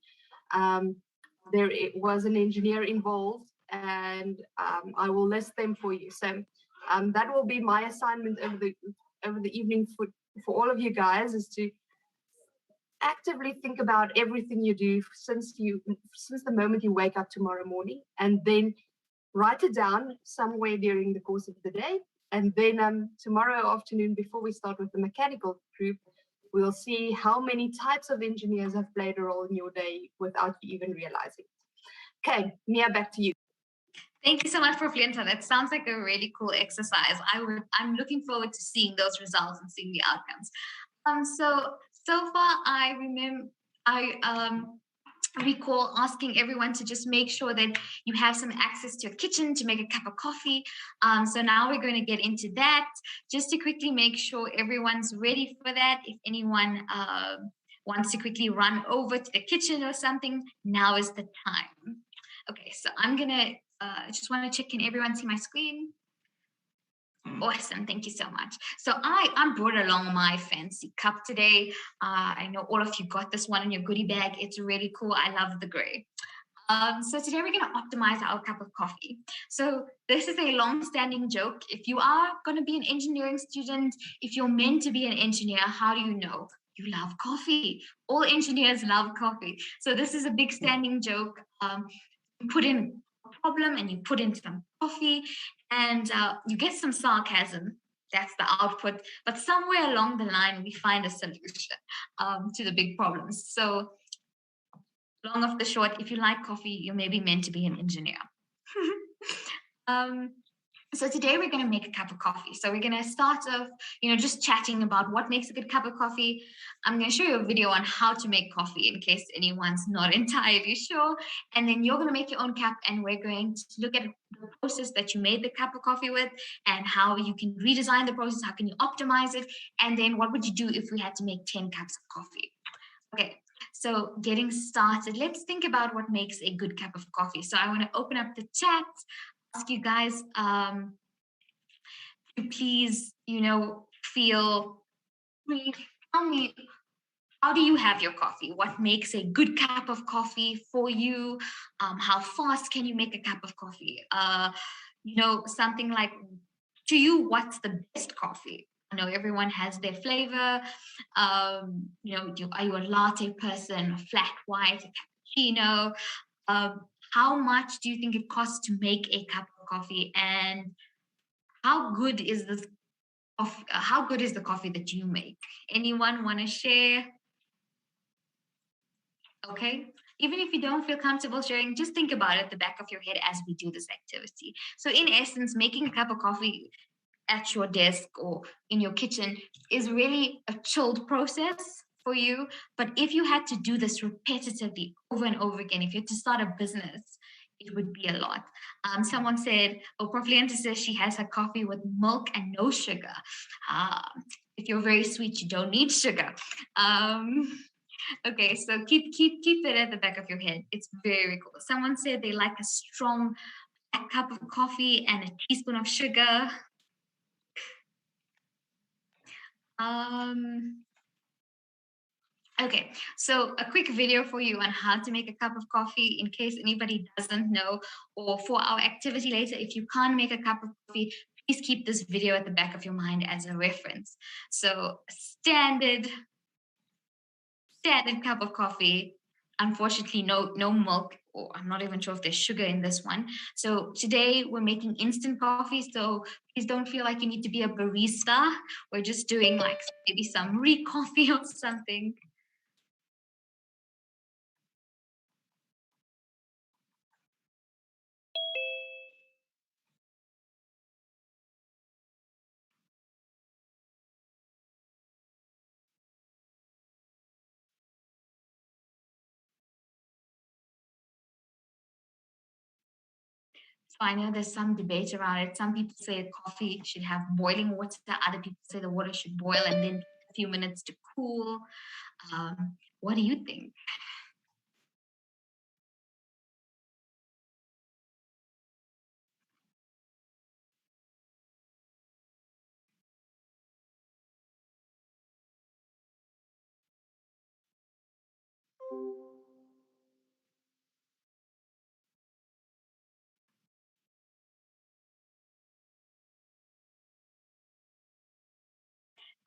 there was an engineer involved, and I will list them for you. So that will be my assignment over the evening for all of you guys, is to actively think about everything you do since the moment you wake up tomorrow morning, and then write it down somewhere during the course of the day. And then tomorrow afternoon, before we start with the mechanical group, we'll see how many types of engineers have played a role in your day without you even realizing it. Okay, Mia, back to you. Thank you so much, Prof. Lenta. That sounds like a really cool exercise. I'm looking forward to seeing those results and seeing the outcomes. So far, I recall asking everyone to just make sure that you have some access to a kitchen to make a cup of coffee. So now we're going to get into that. Just to quickly make sure everyone's ready for that. If anyone wants to quickly run over to the kitchen or something, now is the time. Okay, so I'm gonna just want to check, can everyone see my screen? Awesome, thank you so much. So I brought along my fancy cup today. I know all of you got this one in your goodie bag. It's really cool. I love the gray. So today we're going to optimize our cup of coffee. So this is a long-standing joke. If you are going to be an engineering student, if you're meant to be an engineer, how do you know? You love coffee. All engineers love coffee. So this is a big standing joke. You put in a problem and you put in some coffee, and you get some sarcasm. That's the output. But somewhere along the line, we find a solution to the big problems. So long of the short, if you like coffee, you're maybe meant to be an engineer. So today we're going to make a cup of coffee. So we're going to start off, just chatting about what makes a good cup of coffee. I'm going to show you a video on how to make coffee in case anyone's not entirely sure. And then you're going to make your own cup, and we're going to look at the process that you made the cup of coffee with and how you can redesign the process, how can you optimize it, and then what would you do if we had to make 10 cups of coffee. Okay, so getting started, let's think about what makes a good cup of coffee. So I want to open up the chat, ask you guys to please, feel free. Tell me, how do you have your coffee? What makes a good cup of coffee for you? How fast can you make a cup of coffee? Something like, to you, what's the best coffee? I know everyone has their flavor. Are you a latte person, a flat white, a cappuccino? How much do you think it costs to make a cup of coffee? And how good is the coffee that you make? Anyone want to share? Okay. Even if you don't feel comfortable sharing, just think about it at the back of your head as we do this activity. So in essence, making a cup of coffee at your desk or in your kitchen is really a chilled process for you. But if you had to do this repetitively over and over again, if you had to start a business, it would be a lot. Someone said, Prof. Lenta says she has her coffee with milk and no sugar. If you're very sweet, you don't need sugar. Okay, so keep it at the back of your head. It's very cool. Someone said they like a strong cup of coffee and a teaspoon of sugar. Okay, so a quick video for you on how to make a cup of coffee in case anybody doesn't know, or for our activity later. If you can't make a cup of coffee, please keep this video at the back of your mind as a reference. So standard cup of coffee. Unfortunately, no milk, or I'm not even sure if there's sugar in this one. So today we're making instant coffee. So please don't feel like you need to be a barista. We're just doing like maybe some re-coffee or something. So I know there's some debate around it. Some people say coffee should have boiling water. Other people say the water should boil and then a few minutes to cool. What do you think?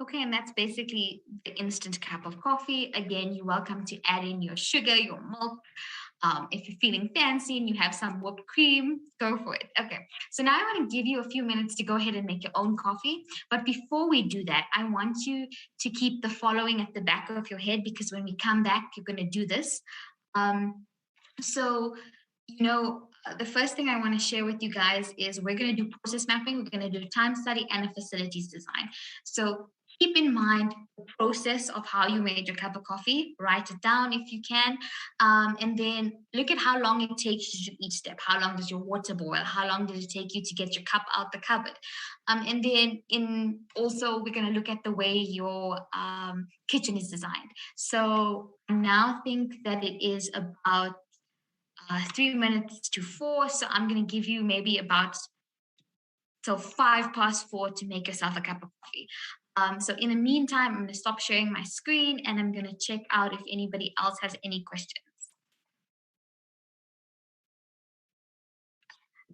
Okay, and that's basically the instant cup of coffee. Again, you're welcome to add in your sugar, your milk. If you're feeling fancy and you have some whipped cream, go for it. Okay, so now I want to give you a few minutes to go ahead and make your own coffee. But before we do that, I want you to keep the following at the back of your head, because when we come back, you're going to do this. The first thing I want to share with you guys is we're going to do process mapping, we're going to do time study and a facilities design. So keep in mind the process of how you made your cup of coffee, write it down if you can, and then look at how long it takes you to each step. How long does your water boil? How long did it take you to get your cup out the cupboard? And then also we're going to look at the way your kitchen is designed. So I now think that it is about 3 minutes to 4. So I'm going to give you maybe about 4 to make yourself a cup of coffee. So in the meantime, I'm going to stop sharing my screen and I'm going to check out if anybody else has any questions.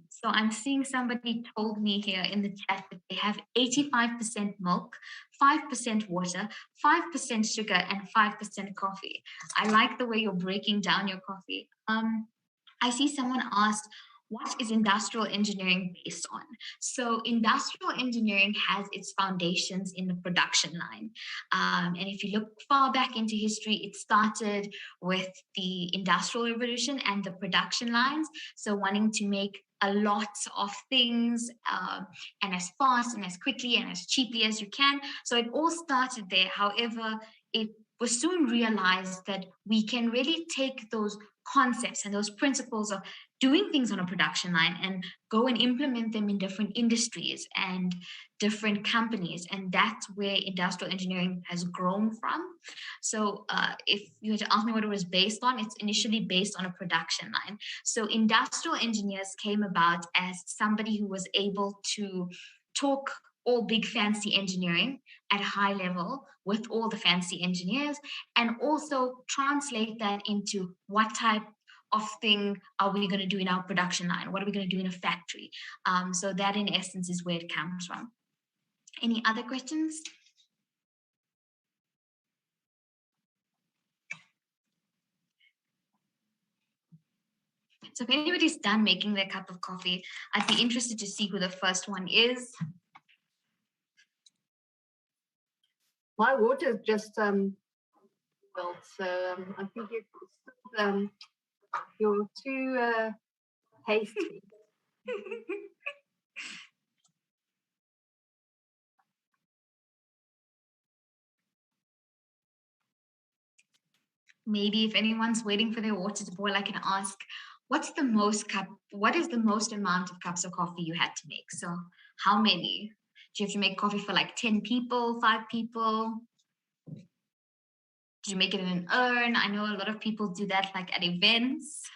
So I'm seeing somebody told me here in the chat that they have 85% milk, 5% water, 5% sugar, and 5% coffee. I like the way you're breaking down your coffee. I see someone asked, what is industrial engineering based on? So industrial engineering has its foundations in the production line. And if you look far back into history, it started with the Industrial Revolution and the production lines. So wanting to make a lot of things and as fast and as quickly and as cheaply as you can. So it all started there. However, it was soon realized that we can really take those concepts and those principles of doing things on a production line and go and implement them in different industries and different companies. And that's where industrial engineering has grown from. So if you were to ask me what it was based on, it's initially based on a production line. So industrial engineers came about as somebody who was able to talk all big fancy engineering at a high level with all the fancy engineers, and also translate that into what type of thing are we going to do in our production line? What are we going to do in a factory? So that in essence is where it comes from. Any other questions? So if anybody's done making their cup of coffee, I'd be interested to see who the first one is. My water is just well, so I think you're too hasty. Maybe if anyone's waiting for their water to boil, I can ask, what is the most amount of cups of coffee you had to make? So how many? Do you have to make coffee for like 10 people, 5 people? Did you make it in an urn? I know a lot of people do that like at events.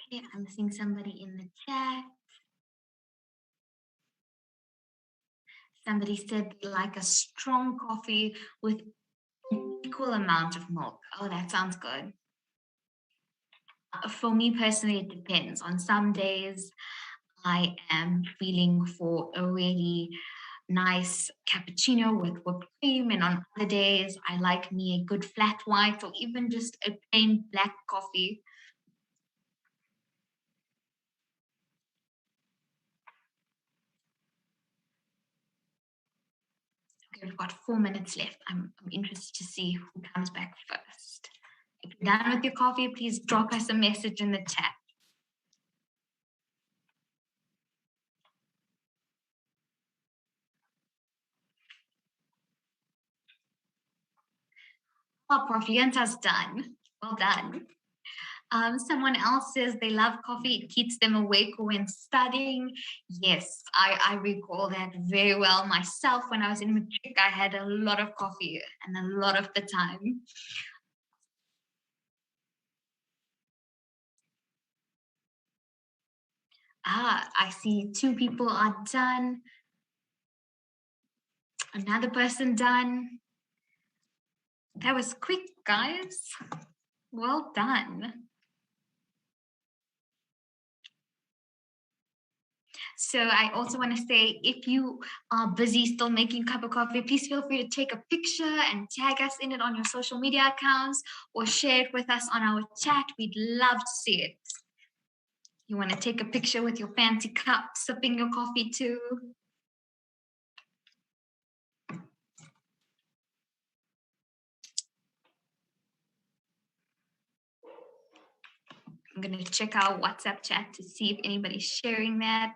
Okay, I'm seeing somebody in the chat. Somebody said they like a strong coffee with an equal amount of milk. Oh, that sounds good. For me personally, it depends. On some days, I am feeling for a really nice cappuccino with whipped cream, and on other days, I like me a good flat white or even just a plain black coffee. Okay, we've got 4 minutes left. I'm interested to see who comes back first. If you're done with your coffee, please drop us a message in the chat. Oh, Prof. Yenta's done. Well done. Someone else says they love coffee. It keeps them awake when studying. Yes, I recall that very well myself. When I was in matric, I had a lot of coffee and a lot of the time. I see 2 people are done. Another person done. That was quick, guys. Well done. So I also want to say, if you are busy still making a cup of coffee, please feel free to take a picture and tag us in it on your social media accounts or share it with us on our chat. We'd love to see it. You want to take a picture with your fancy cup, sipping your coffee too? I'm going to check our WhatsApp chat to see if anybody's sharing that.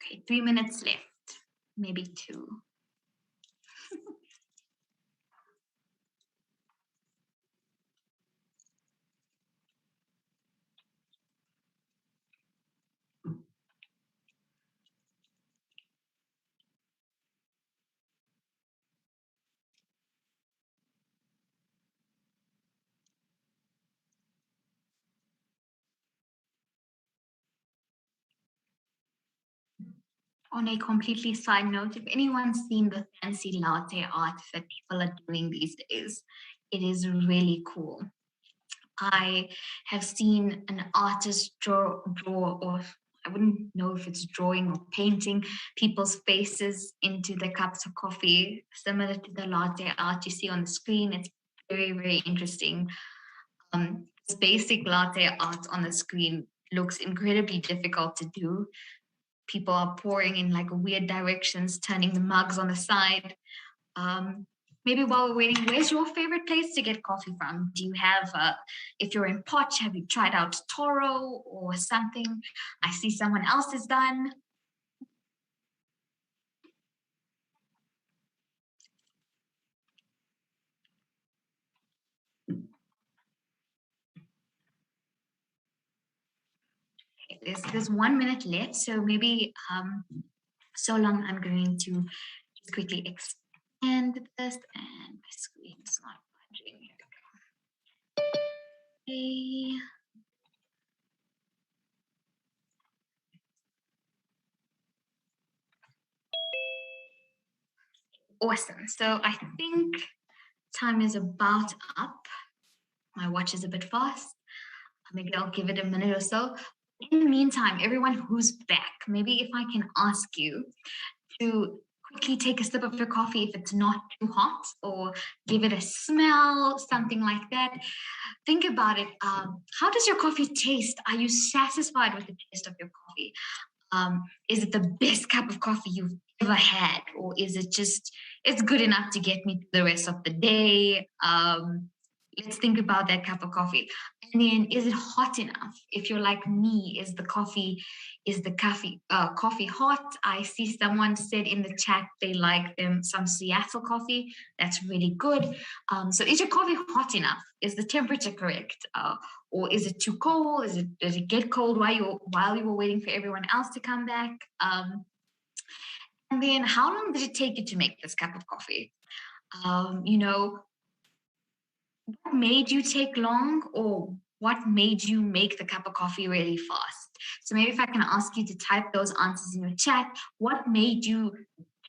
Okay, 3 minutes left, maybe 2. On a completely side note, if anyone's seen the fancy latte art that people are doing these days, it is really cool. I have seen an artist draw, or I wouldn't know if it's drawing or painting people's faces into the cups of coffee, similar to the latte art you see on the screen. It's very, very interesting. This basic latte art on the screen looks incredibly difficult to do. People are pouring in like weird directions, turning the mugs on the side. Maybe while we're waiting, where's your favorite place to get coffee from? Do you have, if you're in Potch, have you tried out Toro or something? I see someone else is done. Okay, there's 1 minute left, so maybe so long I'm going to just quickly expand this, and my screen's not budging. Okay. Awesome. So I think time is about up. My watch is a bit fast. Maybe I'll give it a minute or so. In the meantime, everyone who's back, maybe if I can ask you to quickly take a sip of your coffee if it's not too hot, or give it a smell, something like that. Think about it. How does your coffee taste? Are you satisfied with the taste of your coffee? Is it the best cup of coffee you've ever had, or is it just, it's good enough to get me through the rest of the day? Let's think about that cup of coffee. And then, is it hot enough? If you're like me, is the coffee hot? I see someone said in the chat they like some Seattle coffee. That's really good. So is your coffee hot enough? Is the temperature correct? Or is it too cold? Does it get cold while you were waiting for everyone else to come back? And then how long did it take you to make this cup of coffee? What made you take long, or what made you make the cup of coffee really fast? So maybe if I can ask you to type those answers in your chat, what made you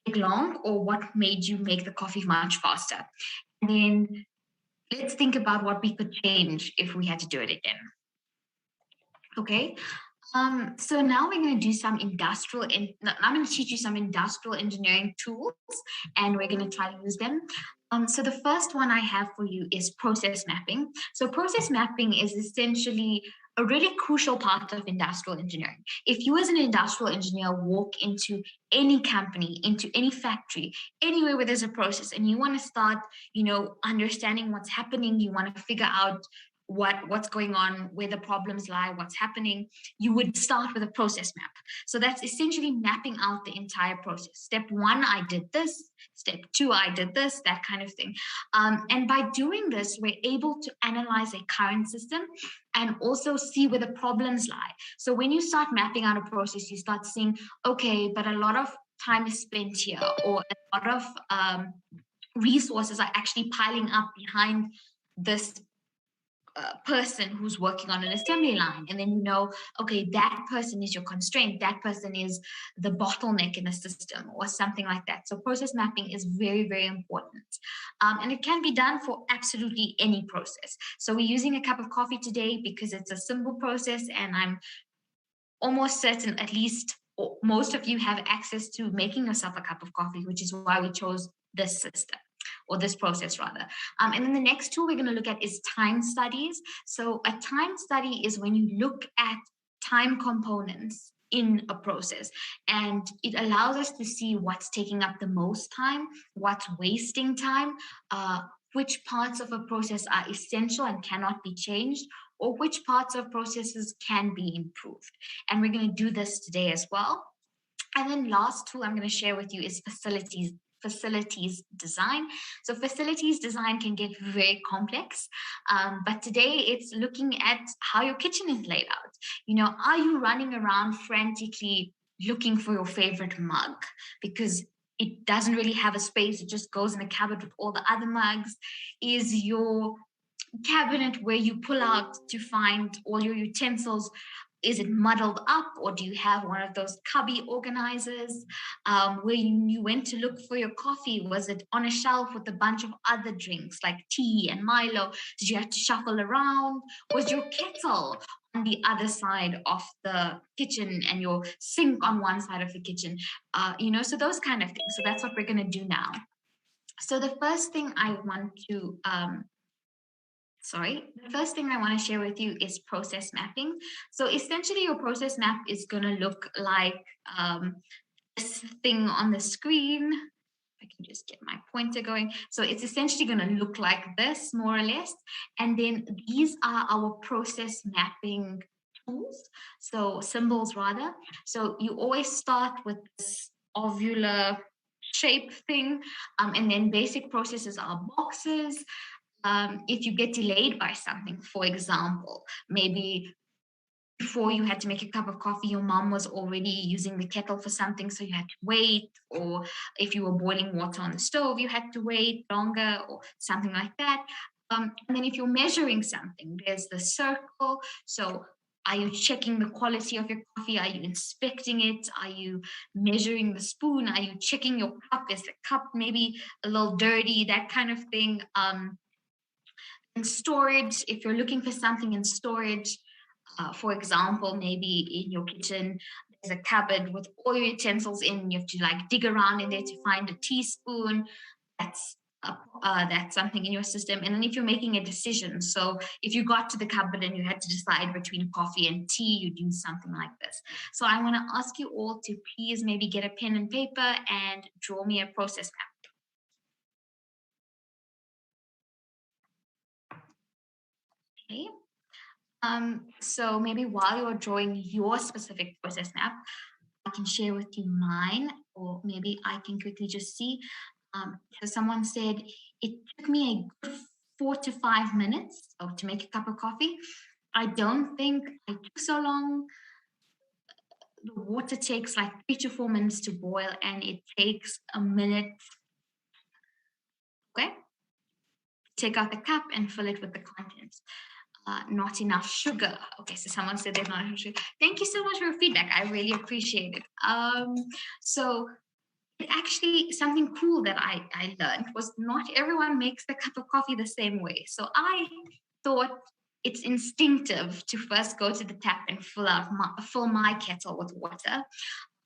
take long, or what made you make the coffee much faster? And then let's think about what we could change if we had to do it again. Okay. So now we're going to do some I'm going to teach you some industrial engineering tools, and we're going to try to use them. So the first one I have for you is process mapping. So process mapping is essentially a really crucial part of industrial engineering. If you as an industrial engineer walk into any company, into any factory, anywhere where there's a process, and you want to start, understanding what's happening, you want to figure out what's going on, where the problems lie, what's happening, you would start with a process map. So that's essentially mapping out the entire process. Step 1, I did this. Step 2, I did this, that kind of thing. And by doing this, we're able to analyze a current system and also see where the problems lie. So when you start mapping out a process, you start seeing, okay, but a lot of time is spent here, or a lot of resources are actually piling up behind this person who's working on an assembly line. And then okay, that person is your constraint, that person is the bottleneck in the system, or something like that. So process mapping is very, very important. And it can be done for absolutely any process. So we're using a cup of coffee today because it's a simple process, and I'm almost certain at least most of you have access to making yourself a cup of coffee, which is why we chose this system, or this process rather. And then the next tool we're going to look at is time studies. So a time study is when you look at time components in a process, and it allows us to see what's taking up the most time, what's wasting time, which parts of a process are essential and cannot be changed, or which parts of processes can be improved. And we're going to do this today as well. And then last tool I'm going to share with you is facilities design. So facilities design can get very complex, but today it's looking at how your kitchen is laid out. Are you running around frantically looking for your favorite mug because it doesn't really have a space, it just goes in a cupboard with all the other mugs? Is your cabinet where you pull out to find all your utensils, is it muddled up, or do you have one of those cubby organizers? Where you went to look for your coffee, was it on a shelf with a bunch of other drinks like tea and Milo? Did you have to shuffle around? Was your kettle on the other side of the kitchen and your sink on one side of the kitchen? So those kind of things. So that's what we're going to do now. So the first thing I want to share with you is process mapping. So essentially your process map is going to look like this thing on the screen. I can just get my pointer going. So it's essentially going to look like this, more or less. And then these are our process mapping tools. So symbols rather. So you always start with this ovular shape thing. And then basic processes are boxes. If you get delayed by something, for example, maybe before you had to make a cup of coffee, your mom was already using the kettle for something, so you had to wait. Or if you were boiling water on the stove, you had to wait longer, or something like that. And then if you're measuring something, there's the circle. So are you checking the quality of your coffee? Are you inspecting it? Are you measuring the spoon? Are you checking your cup? Is the cup maybe a little dirty? That kind of thing. In storage, if you're looking for something in storage, for example, maybe in your kitchen, there's a cupboard with all your utensils in, you have to dig around in there to find a teaspoon. That's something in your system. And then if you're making a decision, so if you got to the cupboard and you had to decide between coffee and tea, you do something like this. So I want to ask you all to please maybe get a pen and paper and draw me a process map. Okay. So maybe while you're drawing your specific process map, I can share with you mine, or maybe I can quickly just see. So someone said it took me a good 4 to 5 minutes to make a cup of coffee. I don't think I took so long. the water takes like 3 to 4 minutes to boil, and it takes a minute. Okay, take out the cup and fill it with the contents. Not enough sugar. Okay, so someone said there's not enough sugar. Thank you so much for your feedback. I really appreciate it. So it actually, something cool that I learned was not everyone makes the cup of coffee the same way. So I thought it's instinctive to first go to the tap and fill my kettle with water.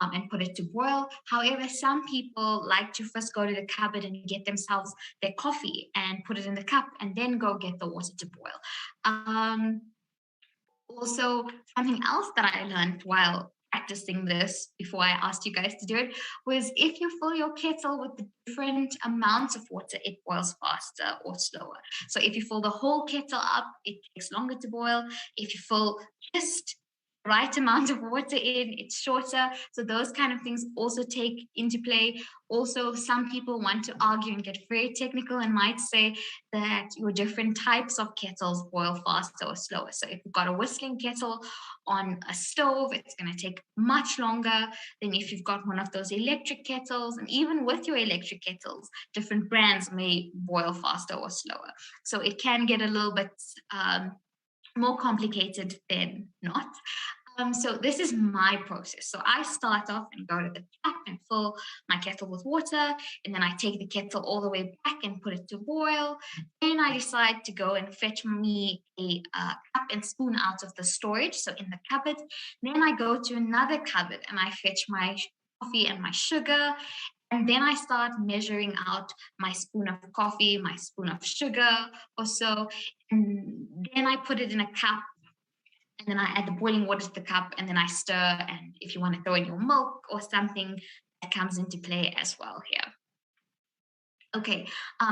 And put it to boil. However, some people like to first go to the cupboard and get themselves their coffee and put it in the cup and then go get the water to boil. Also, something else that I learned while practicing this before I asked you guys to do it was if you fill your kettle with the different amounts of water, it boils faster or slower. So if you fill the whole kettle up, it takes longer to boil. If you fill just right amount of water in, it's shorter. So those kind of things also take into play. Also, some people want to argue and get very technical and might say that your different types of kettles boil faster or slower. So if you've got a whistling kettle on a stove, it's going to take much longer than if you've got one of those electric kettles. And even with your electric kettles, different brands may boil faster or slower. So it can get a little bit more complicated than not. So this is my process. So I start off and go to the tap and fill my kettle with water, and then I take the kettle all the way back and put it to boil. Then I decide to go and fetch me a cup and spoon out of the storage, so in the cupboard. Then I go to another cupboard and I fetch my coffee and my sugar. And then I start measuring out my spoon of coffee, my spoon of sugar or so. And then I put it in a cup. And then I add the boiling water to the cup, and then I stir. And if you want to throw in your milk or something, that comes into play as well here. Okay,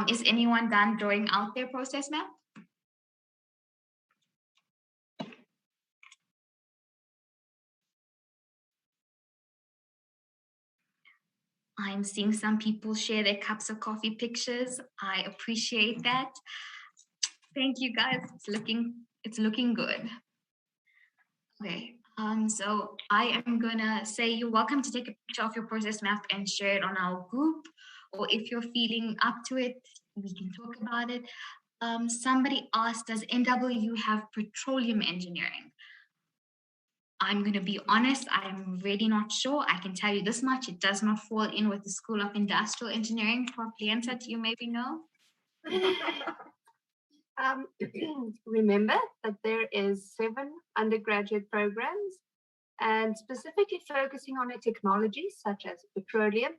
is anyone done drawing out their process map? I'm seeing some people share their cups of coffee pictures. I appreciate that. Thank you guys. It's looking good. Okay, so I am gonna say you're welcome to take a picture of your process map and share it on our group, or if you're feeling up to it, we can talk about it. Somebody asked, does NWU have petroleum engineering? I'm gonna be honest, I'm really not sure. I can tell you this much, it does not fall in with the School of Industrial Engineering. Prof. Lienta, do you maybe know? Remember that there is 7 undergraduate programs, and specifically focusing on a technology such as petroleum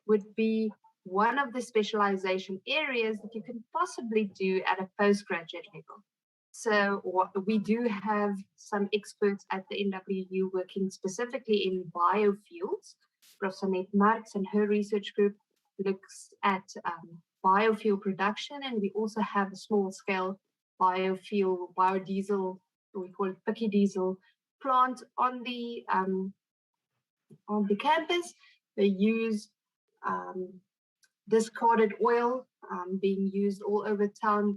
would be one of the specialization areas that you can possibly do at a postgraduate level. So we do have some experts at the NWU working specifically in biofuels. Professor Net Marx and her research group looks at biofuel production, and we also have a small-scale biofuel, biodiesel, we call it pukke diesel, plant on the campus. They use discarded oil being used all over town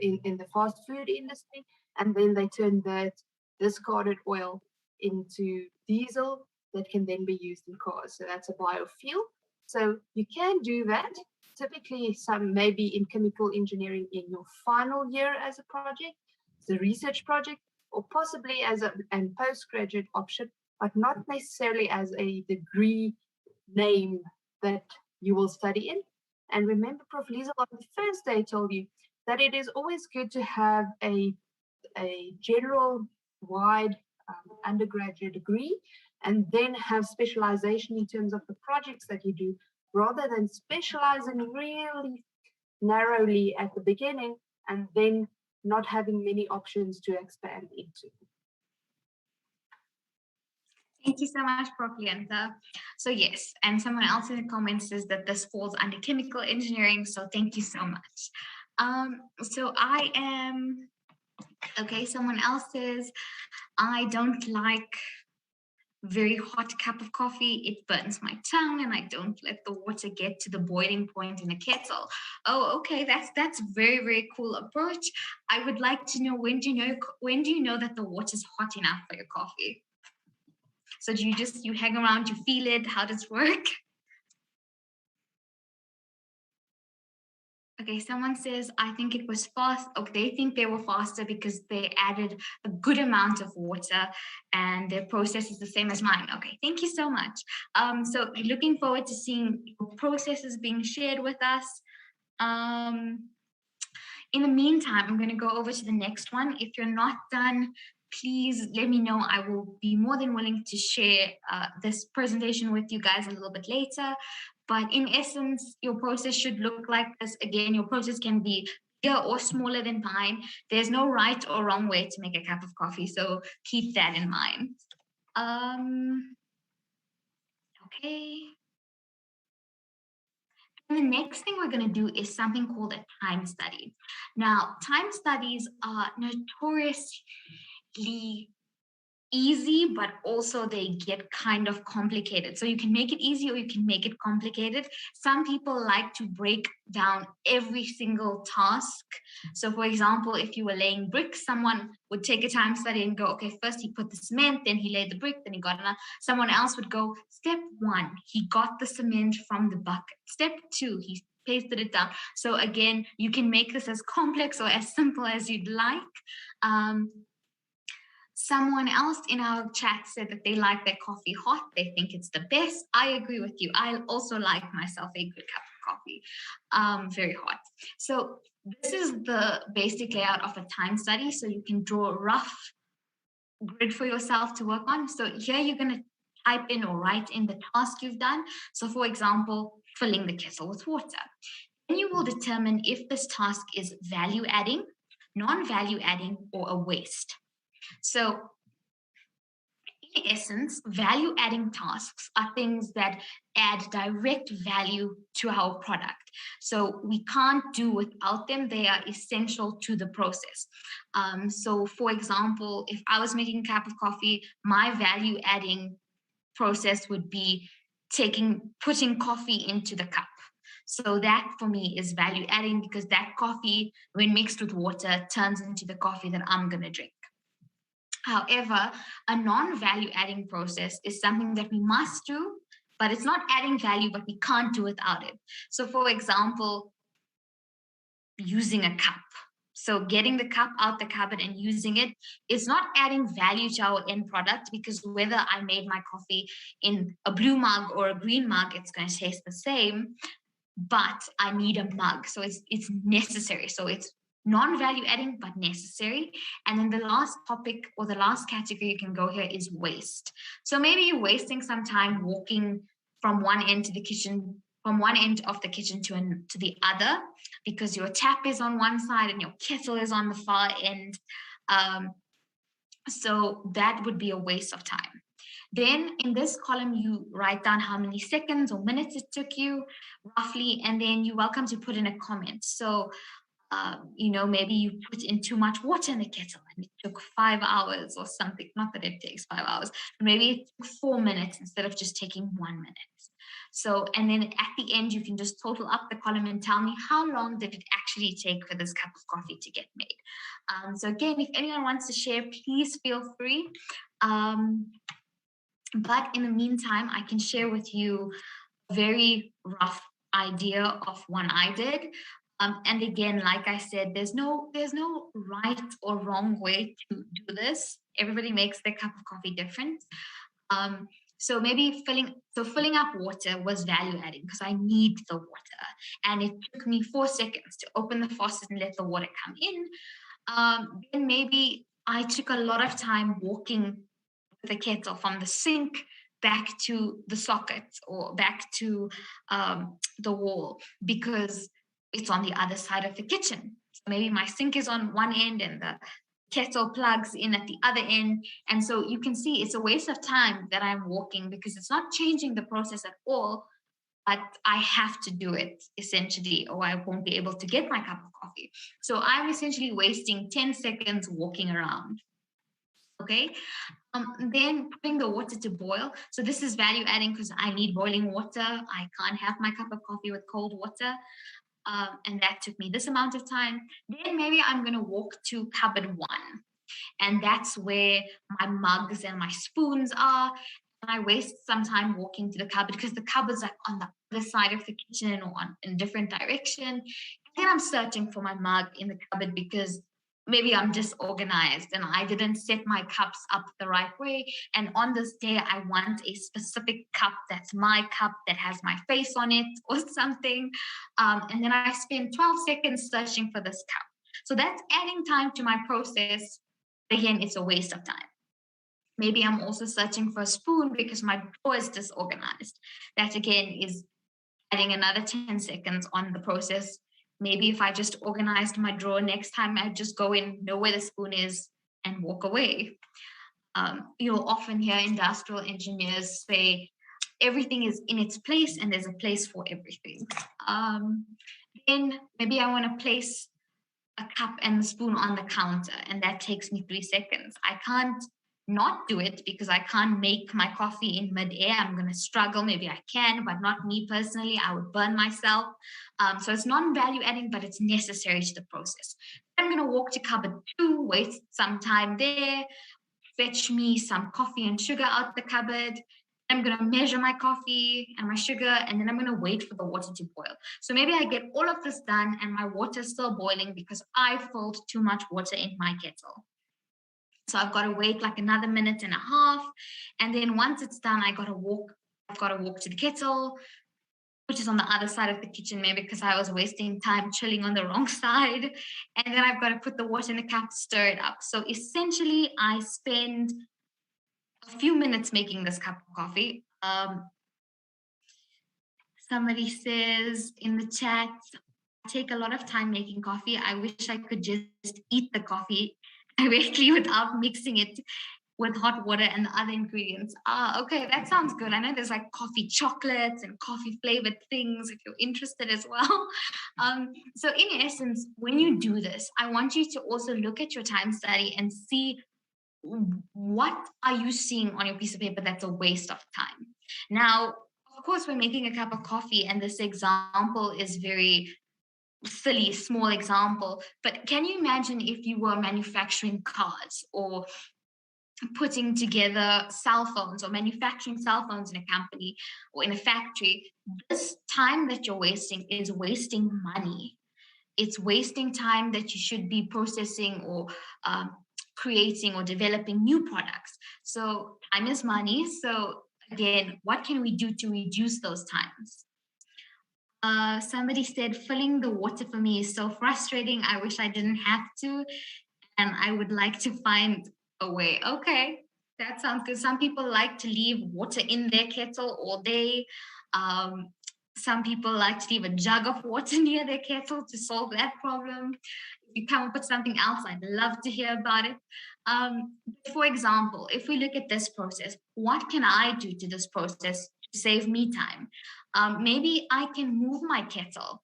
in the fast food industry, and then they turn that discarded oil into diesel that can then be used in cars. So that's a biofuel. So you can do that. Typically, some maybe in chemical engineering in your final year as a project, as a research project, or possibly as a postgraduate option, but not necessarily as a degree name that you will study in. And remember, Prof. Liesel on the first day told you that it is always good to have a general wide undergraduate degree, and then have specialization in terms of the projects that you do, rather than specializing really narrowly at the beginning and then not having many options to expand into. Thank you so much, Prof. Lienta. So yes, and someone else in the comments says that this falls under chemical engineering, so thank you so much. So I am, okay, someone else says, I don't like very hot cup of coffee. It burns my tongue, and I don't let the water get to the boiling point in a kettle. Oh, okay, that's very, very cool approach. I would like to know, when do you know that the water is hot enough for your coffee? So do you hang around, you feel it? How does it work? Okay, someone says, I think it was fast. Okay, they think they were faster because they added a good amount of water and their process is the same as mine. Okay, thank you so much. So looking forward to seeing your processes being shared with us. In the meantime, I'm going to go over to the next one. If you're not done, please let me know. I will be more than willing to share this presentation with you guys a little bit later. But in essence, your process should look like this. Again, your process can be bigger or smaller than mine. There's no right or wrong way to make a cup of coffee, so keep that in mind. Okay. And the next thing we're going to do is something called a time study. Now, time studies are notoriously easy, but also they get kind of complicated. So you can make it easy or you can make it complicated. Some people like to break down every single task. So for example, if you were laying bricks, someone would take a time study and go, okay, first he put the cement, then he laid the brick, then he got another. Someone else would go, step 1, he got the cement from the bucket. Step 2, he pasted it down. So again, you can make this as complex or as simple as you'd like. Someone else in our chat said that they like their coffee hot. They think it's the best. I agree with you. I also like myself a good cup of coffee, very hot. So this is the basic layout of a time study. So you can draw a rough grid for yourself to work on. So here you're going to type in or write in the task you've done. So for example, filling the kettle with water. Then you will determine if this task is value adding, non-value adding, or a waste. So in essence, value adding tasks are things that add direct value to our product. So we can't do without them. They are essential to the process. So for example, if I was making a cup of coffee, my value adding process would be putting coffee into the cup. So that for me is value adding because that coffee, when mixed with water, turns into the coffee that I'm going to drink. However, a non-value adding process is something that we must do, but it's not adding value, but we can't do without it. So for example, using a cup. So getting the cup out the cupboard and using it is not adding value to our end product because whether I made my coffee in a blue mug or a green mug, it's going to taste the same, but I need a mug. So it's necessary. So it's non-value adding, but necessary. And then the last topic or the last category you can go here is waste. So maybe you're wasting some time walking from one end of the kitchen to the other because your tap is on one side and your kettle is on the far end. So that would be a waste of time. Then in this column, you write down how many seconds or minutes it took you roughly, and then you're welcome to put in a comment. So maybe you put in too much water in the kettle and it took 5 hours or something. Not that it takes 5 hours, but maybe it took 4 minutes instead of just taking 1 minute. So, and then at the end, you can just total up the column and tell me how long did it actually take for this cup of coffee to get made. So again, if anyone wants to share, please feel free. But in the meantime, I can share with you a very rough idea of one I did. And again, like I said, there's no right or wrong way to do this. Everybody makes their cup of coffee different. So maybe filling up water was value adding because I need the water. And it took me 4 seconds to open the faucet and let the water come in. Then maybe I took a lot of time walking the kettle from the sink back to the socket or back to the wall because it's on the other side of the kitchen. So maybe my sink is on one end and the kettle plugs in at the other end. And so you can see it's a waste of time that I'm walking because it's not changing the process at all, but I have to do it essentially, or I won't be able to get my cup of coffee. So I'm essentially wasting 10 seconds walking around. Okay. Then putting the water to boil. So this is value adding because I need boiling water. I can't have my cup of coffee with cold water. And that took me this amount of time. Then maybe I'm going to walk to cupboard 1. And that's where my mugs and my spoons are. I waste some time walking to the cupboard because the cupboard's like on the other side of the kitchen or in a different direction. And then I'm searching for my mug in the cupboard because maybe I'm disorganized and I didn't set my cups up the right way. And on this day, I want a specific cup that's my cup that has my face on it or something. And then I spend 12 seconds searching for this cup. So that's adding time to my process. Again, it's a waste of time. Maybe I'm also searching for a spoon because my drawer is disorganized. That again is adding another 10 seconds on the process. Maybe if I just organized my drawer next time, I just go in, know where the spoon is, and walk away. You'll often hear industrial engineers say everything is in its place and there's a place for everything. Then maybe I want to place a cup and the spoon on the counter, and that takes me 3 seconds. I can't not do it because I can't make my coffee in midair. I'm going to struggle. Maybe I can, but not me personally. I would burn myself. So it's non-value adding, but it's necessary to the process. I'm going to walk to cupboard 2, waste some time there, fetch me some coffee and sugar out the cupboard. I'm going to measure my coffee and my sugar, and then I'm going to wait for the water to boil. So maybe I get all of this done and my water is still boiling because I filled too much water in my kettle. So I've got to wait like another minute and a half. And then once it's done, I've got to walk to the kettle, which is on the other side of the kitchen, maybe because I was wasting time chilling on the wrong side. And then I've got to put the water in the cup, stir it up. So essentially, I spend a few minutes making this cup of coffee. Somebody says in the chat, I take a lot of time making coffee. I wish I could just eat the coffee directly without mixing it with hot water and the other ingredients. Okay, that sounds good. I know there's like coffee chocolates and coffee flavored things if you're interested as well. So in essence, when you do this, I want you to also look at your time study and see what are you seeing on your piece of paper that's a waste of time. Now, of course, we're making a cup of coffee and this example is very silly, small example, but can you imagine if you were manufacturing cars or putting together cell phones or manufacturing cell phones in a company or in a factory? This time that you're wasting is wasting money. It's wasting time that you should be processing or creating or developing new products. So time is money. So again, what can we do to reduce those times? Somebody said, filling the water for me is so frustrating. I wish I didn't have to. And I would like to find a way. Okay, that sounds good. Some people like to leave water in their kettle all day. Some people like to leave a jug of water near their kettle to solve that problem. If you come up with something else, I'd love to hear about it. For example, if we look at this process, what can I do to this process to save me time? Maybe I can move my kettle.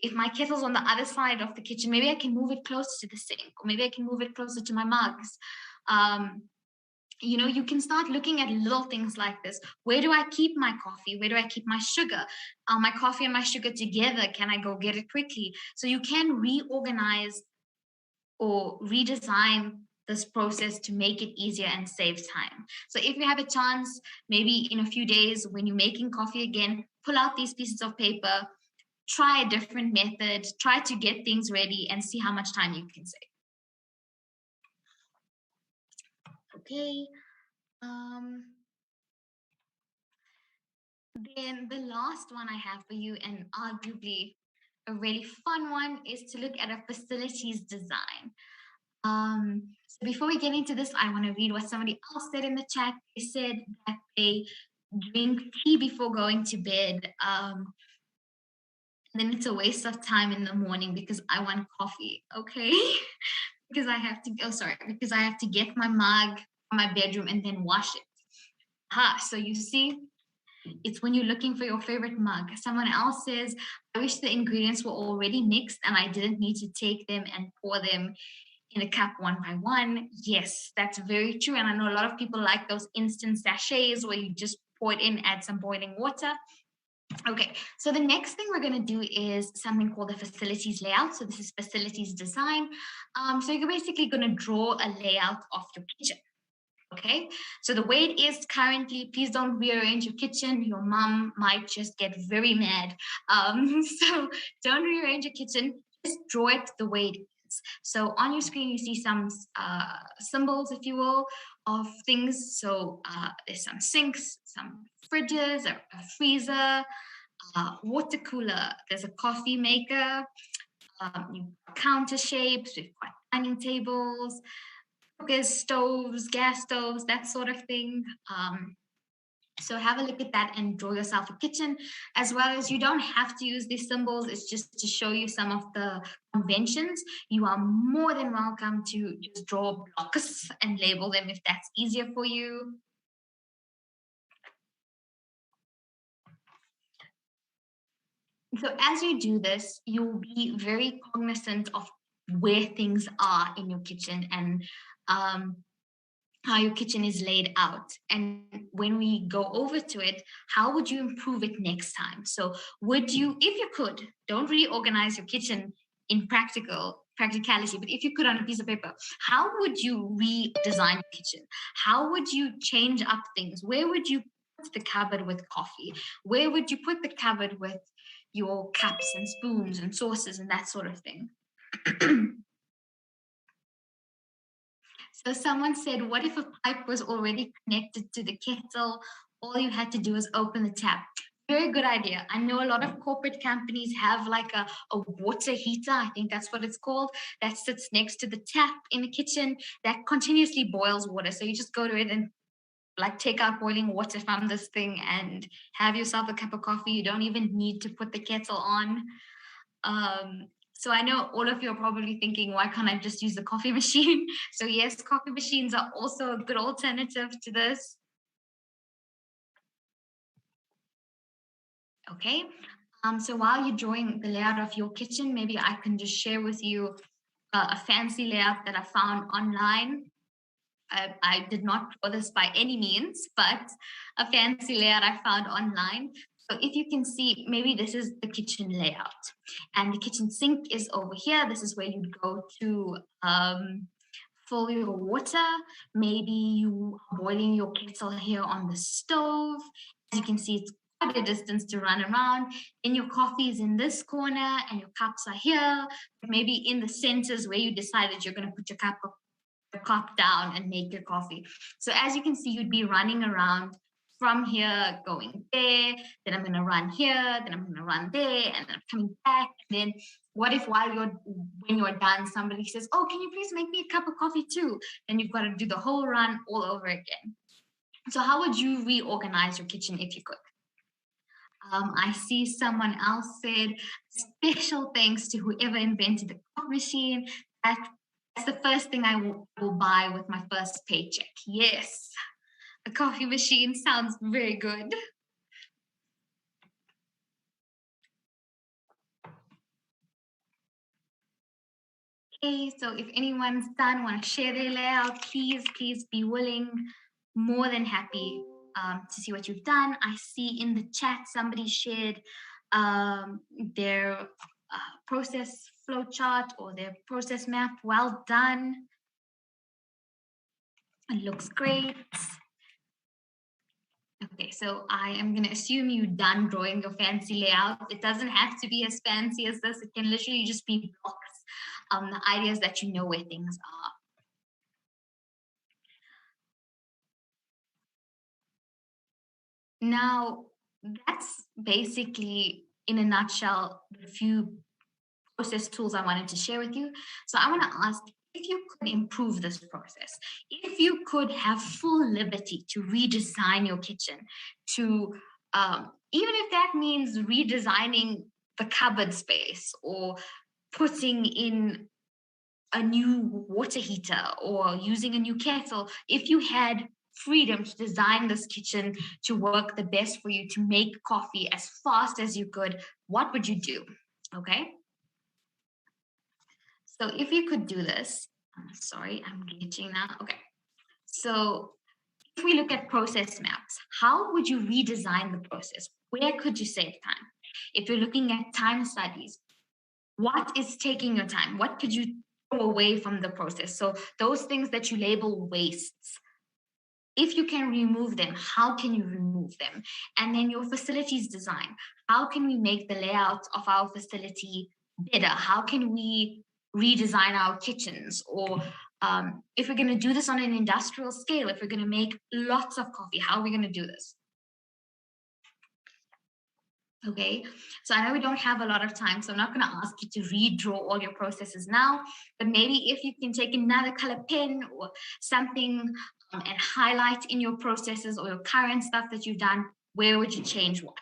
If my kettle's on the other side of the kitchen, maybe I can move it closer to the sink, or maybe I can move it closer to my mugs. You can start looking at little things like this. Where do I keep my coffee? Where do I keep my sugar? My coffee and my sugar together, can I go get it quickly? So you can reorganize or redesign this process to make it easier and save time. So if you have a chance, maybe in a few days when you're making coffee again, pull out these pieces of paper, try a different method, try to get things ready and see how much time you can save. Okay. Then the last one I have for you, and arguably a really fun one, is to look at a facilities design. So before we get into this, I want to read what somebody else said in the chat. They said that they drink tea before going to bed. Then it's a waste of time in the morning because I want coffee. Okay. Because I have to get my mug from my bedroom and then wash it. So you see, it's when you're looking for your favorite mug. Someone else says, I wish the ingredients were already mixed and I didn't need to take them and pour them in a cup one by one. Yes, that's very true. And I know a lot of people like those instant sachets where you just pour it in, add some boiling water. Okay, so the next thing we're going to do is something called a facilities layout. So this is facilities design. So you're basically going to draw a layout of your kitchen. Okay, so the way it is currently, please don't rearrange your kitchen. Your mom might just get very mad. So don't rearrange your kitchen, just draw it the way it is. So on your screen, you see some symbols, if you will, of things. So there's some sinks, some fridges, a freezer, water cooler, there's a coffee maker, counter shapes, we've got dining tables, cookers, stoves, gas stoves, that sort of thing. So have a look at that and draw yourself a kitchen, as well as you don't have to use these symbols. It's just to show you some of the conventions. You are more than welcome to just draw blocks and label them if that's easier for you. So as you do this, you'll be very cognizant of where things are in your kitchen and how your kitchen is laid out. And when we go over to it, how would you improve it next time? So would you, if you could, don't reorganize your kitchen in practicality, but if you could on a piece of paper, how would you redesign your kitchen? How would you change up things? Where would you put the cupboard with coffee? Where would you put the cupboard with your cups and spoons and sauces and that sort of thing? So someone said, what if a pipe was already connected to the kettle? All you had to do was open the tap. Very good idea. I know a lot of corporate companies have like a water heater, I think that's what it's called, that sits next to the tap in the kitchen that continuously boils water. So you just go to it and like take out boiling water from this thing and have yourself a cup of coffee. You don't even need to put the kettle on. So I know all of you are probably thinking, why can't I just use the coffee machine? So yes, coffee machines are also a good alternative to this. Okay, so while you're drawing the layout of your kitchen, maybe I can just share with you a fancy layout that I found online. I did not draw this by any means, but a fancy layout I found online. So if you can see, maybe this is the kitchen layout and the kitchen sink is over here. This is where you'd go to fill your water. Maybe you are boiling your kettle here on the stove. As you can see, it's quite a distance to run around. Then your coffee is in this corner and your cups are here. Maybe in the centers where you decided you're going to put your cup down and make your coffee. So as you can see, you'd be running around from here, going there, then I'm going to run here, then I'm going to run there, and then I'm coming back. And then what if when you're done, somebody says, oh, can you please make me a cup of coffee too? Then you've got to do the whole run all over again. So how would you reorganize your kitchen if you could? I see someone else said, special thanks to whoever invented the coffee machine. That's the first thing I will buy with my first paycheck. Yes, a coffee machine sounds very good. Okay, so if anyone's done, want to share their layout, please be willing, more than happy to see what you've done. I see in the chat somebody shared their process flow chart or their process map. Well done. It looks great. Okay, so I am going to assume you're done drawing your fancy layout. It doesn't have to be as fancy as this. It can literally just be blocks. The idea is that you know where things are. Now, that's basically, in a nutshell, the few process tools I wanted to share with you. So I want to ask, if you could improve this process, if you could have full liberty to redesign your kitchen, to even if that means redesigning the cupboard space or putting in a new water heater or using a new kettle, if you had freedom to design this kitchen to work the best for you, to make coffee as fast as you could, what would you do? Okay. So if you could do this, sorry, I'm glitching now. Okay. So if we look at process maps, how would you redesign the process? Where could you save time? If you're looking at time studies, what is taking your time? What could you throw away from the process? So those things that you label wastes, If you can remove them, how can you remove them? And then your facilities design. How can we make the layout of our facility better? How can we redesign our kitchens? Or if we're going to do this on an industrial scale, if we're going to make lots of coffee, how are we going to do this? Okay, so I know we don't have a lot of time, so I'm not going to ask you to redraw all your processes now, but maybe if you can take another color pen or something and highlight in your processes or your current stuff that you've done, where would you change what?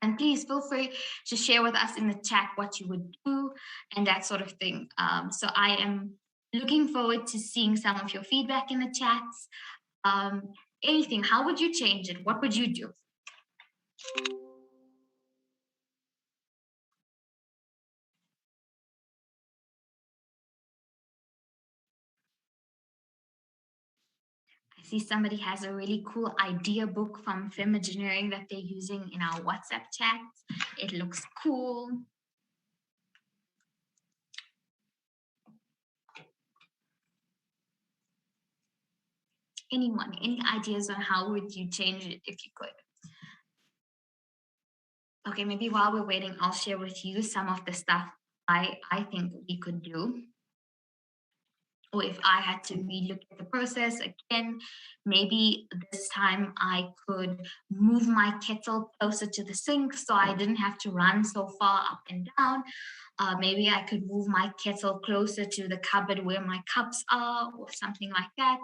And please feel free to share with us in the chat what you would do and that sort of thing. So I am looking forward to seeing some of your feedback in the chats. Anything, how would you change it? What would you do? I see somebody has a really cool idea book from Femmegineering that they're using in our WhatsApp chat. It looks cool. Anyone, any ideas on how would you change it if you could? Okay, maybe while we're waiting, I'll share with you some of the stuff I think we could do. Or if I had to relook at the process again, maybe this time I could move my kettle closer to the sink so I didn't have to run so far up and down. Maybe I could move my kettle closer to the cupboard where my cups are or something like that.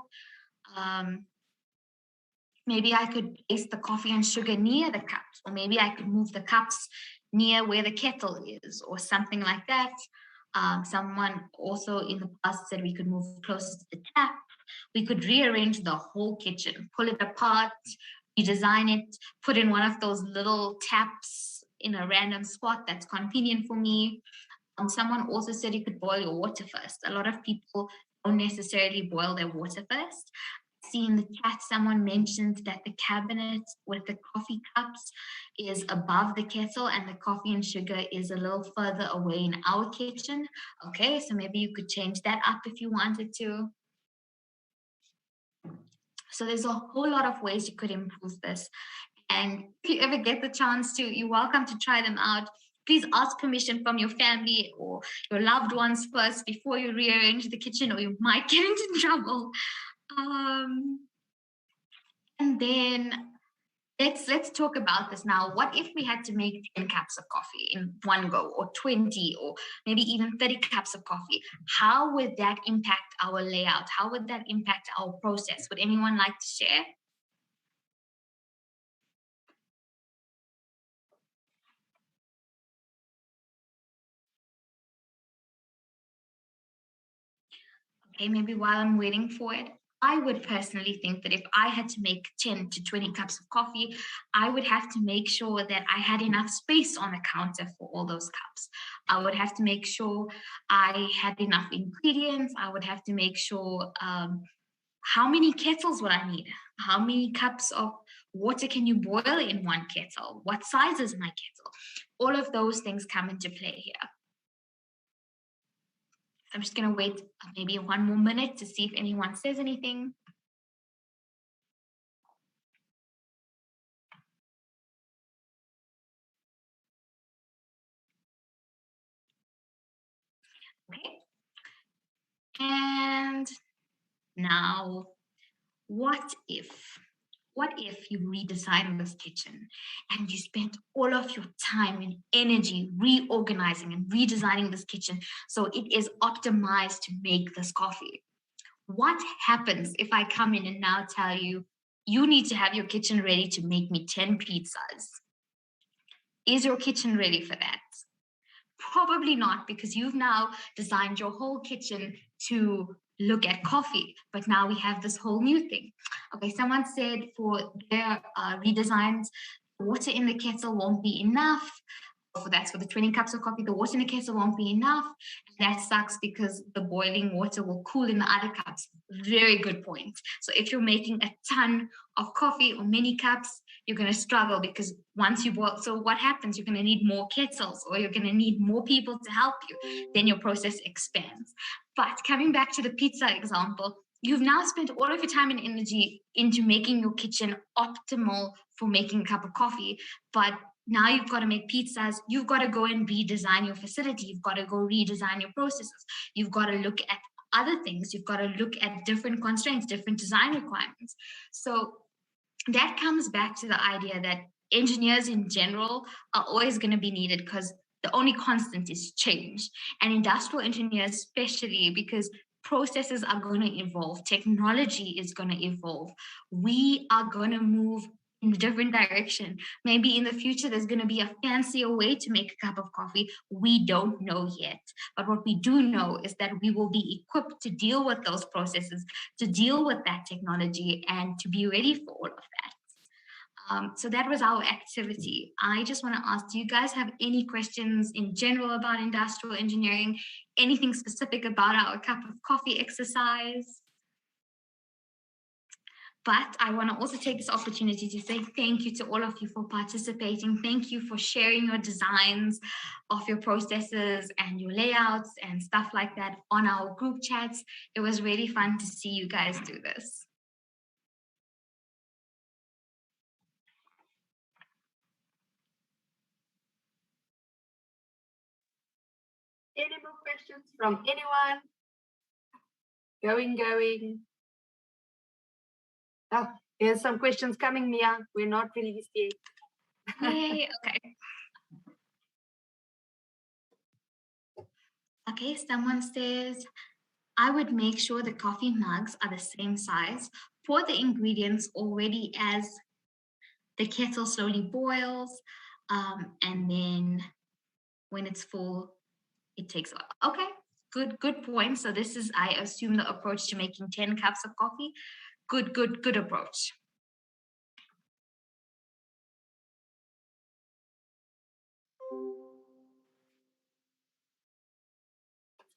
Maybe I could place the coffee and sugar near the cups, or maybe I could move the cups near where the kettle is or something like that. Someone also in the past said we could move closer to the tap. We could rearrange the whole kitchen, pull it apart, redesign it, put in one of those little taps in a random spot that's convenient for me. Someone also said you could boil your water first. A lot of people don't necessarily boil their water first. See in the chat, someone mentioned that the cabinet with the coffee cups is above the kettle and the coffee and sugar is a little further away in our kitchen. Okay, so maybe you could change that up if you wanted to. So there's a whole lot of ways you could improve this. And if you ever get the chance to, you're welcome to try them out. Please ask permission from your family or your loved ones first before you rearrange the kitchen, or you might get into trouble. And then let's talk about this now. What if we had to make 10 cups of coffee in one go, or 20, or maybe even 30 cups of coffee? How would that impact our layout? How would that impact our process? Would anyone like to share? Okay, maybe while I'm waiting for it, I would personally think that if I had to make 10 to 20 cups of coffee, I would have to make sure that I had enough space on the counter for all those cups. I would have to make sure I had enough ingredients. I would have to make sure how many kettles would I need? How many cups of water can you boil in one kettle? What size is my kettle? All of those things come into play here. I'm just going to wait maybe 1 more minute to see if anyone says anything. Okay. And now, what if you redesign this kitchen and you spent all of your time and energy reorganizing and redesigning this kitchen so it is optimized to make this coffee? What happens if I come in and now tell you, you need to have your kitchen ready to make me 10 pizzas? Is your kitchen ready for that? Probably not, because you've now designed your whole kitchen to look at coffee, but now we have this whole new thing. Okay, someone said for their redesigns, water in the kettle won't be enough. That's for the 20 cups of coffee, the water in the kettle won't be enough. And that sucks because the boiling water will cool in the other cups. Very good point. So if you're making a ton of coffee or many cups, you're going to struggle because once you boil, so what happens? You're going to need more kettles, or you're going to need more people to help you. Then your process expands. But coming back to the pizza example, you've now spent all of your time and energy into making your kitchen optimal for making a cup of coffee, but now you've got to make pizzas. You've got to go and redesign your facility. You've got to go redesign your processes. You've got to look at other things. You've got to look at different constraints, different design requirements. So that comes back to the idea that engineers in general are always going to be needed, because the only constant is change. And industrial engineers especially, because processes are going to evolve, technology is going to evolve, we are going to move in a different direction. Maybe in the future there's going to be a fancier way to make a cup of coffee. We don't know yet, but what we do know is that we will be equipped to deal with those processes, to deal with that technology, and to be ready for all of that. So that was our activity. I just want to ask, do you guys have any questions in general about industrial engineering? Anything specific about our cup of coffee exercise? But I want to also take this opportunity to say thank you to all of you for participating. Thank you for sharing your designs of your processes and your layouts and stuff like that on our group chats. It was really fun to see you guys do this. Any more questions from anyone? Going. Oh, here's some questions coming, Mia. We're not released yet. Yay, okay. Okay, someone says, I would make sure the coffee mugs are the same size. Pour the ingredients already as the kettle slowly boils, and then when it's full, it takes off. Okay, good point. So this is, I assume, the approach to making 10 cups of coffee. Good approach.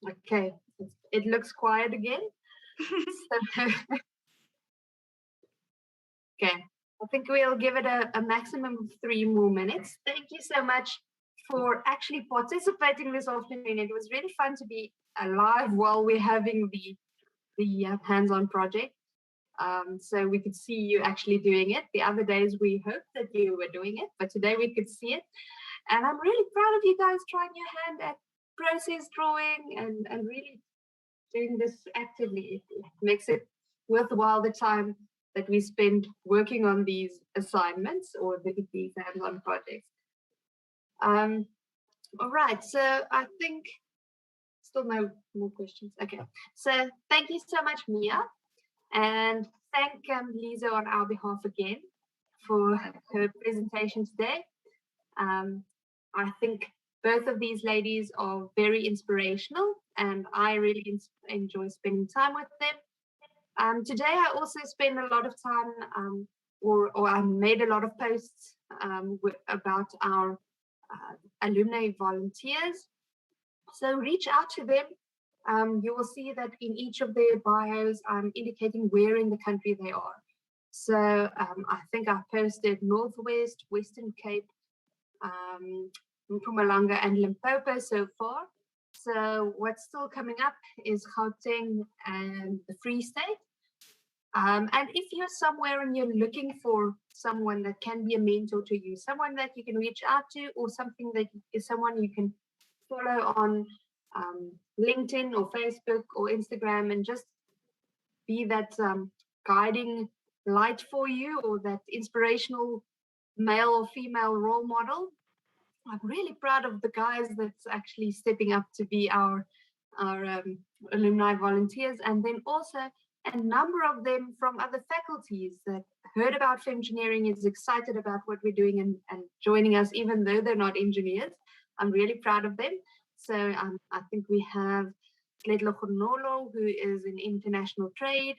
Okay, it looks quiet again. Okay, I think we'll give it a maximum of 3 more minutes. Thank you so much for actually participating this afternoon. It was really fun to be alive while we're having the hands-on project. So we could see you actually doing it. The other days we hoped that you were doing it, but today we could see it. And I'm really proud of you guys trying your hand at process drawing and really doing this actively. It makes it worthwhile the time that we spend working on these assignments or these hands-on projects. All right, so I think still no more questions. Okay, so thank you so much, Mia, and thank Lisa on our behalf again for her presentation today. I think both of these ladies are very inspirational, and I really enjoy spending time with them. Today, I also spend a lot of time, or I made a lot of posts about our alumni volunteers. So reach out to them. You will see that in each of their bios, I'm indicating where in the country they are. So I think I've posted Northwest, Western Cape, Mpumalanga and Limpopo so far. So what's still coming up is Gauteng and the Free State. And if you're somewhere and you're looking for someone that can be a mentor to you, someone that you can reach out to, or something that is someone you can follow on LinkedIn or Facebook or Instagram, and just be that guiding light for you, or that inspirational male or female role model, I'm really proud of the guys that's actually stepping up to be our alumni volunteers, and then also a number of them from other faculties that heard about Femmegineering, is excited about what we're doing and joining us, even though they're not engineers. I'm really proud of them. So I think we have Kletlo Gonolo, who is in international trade,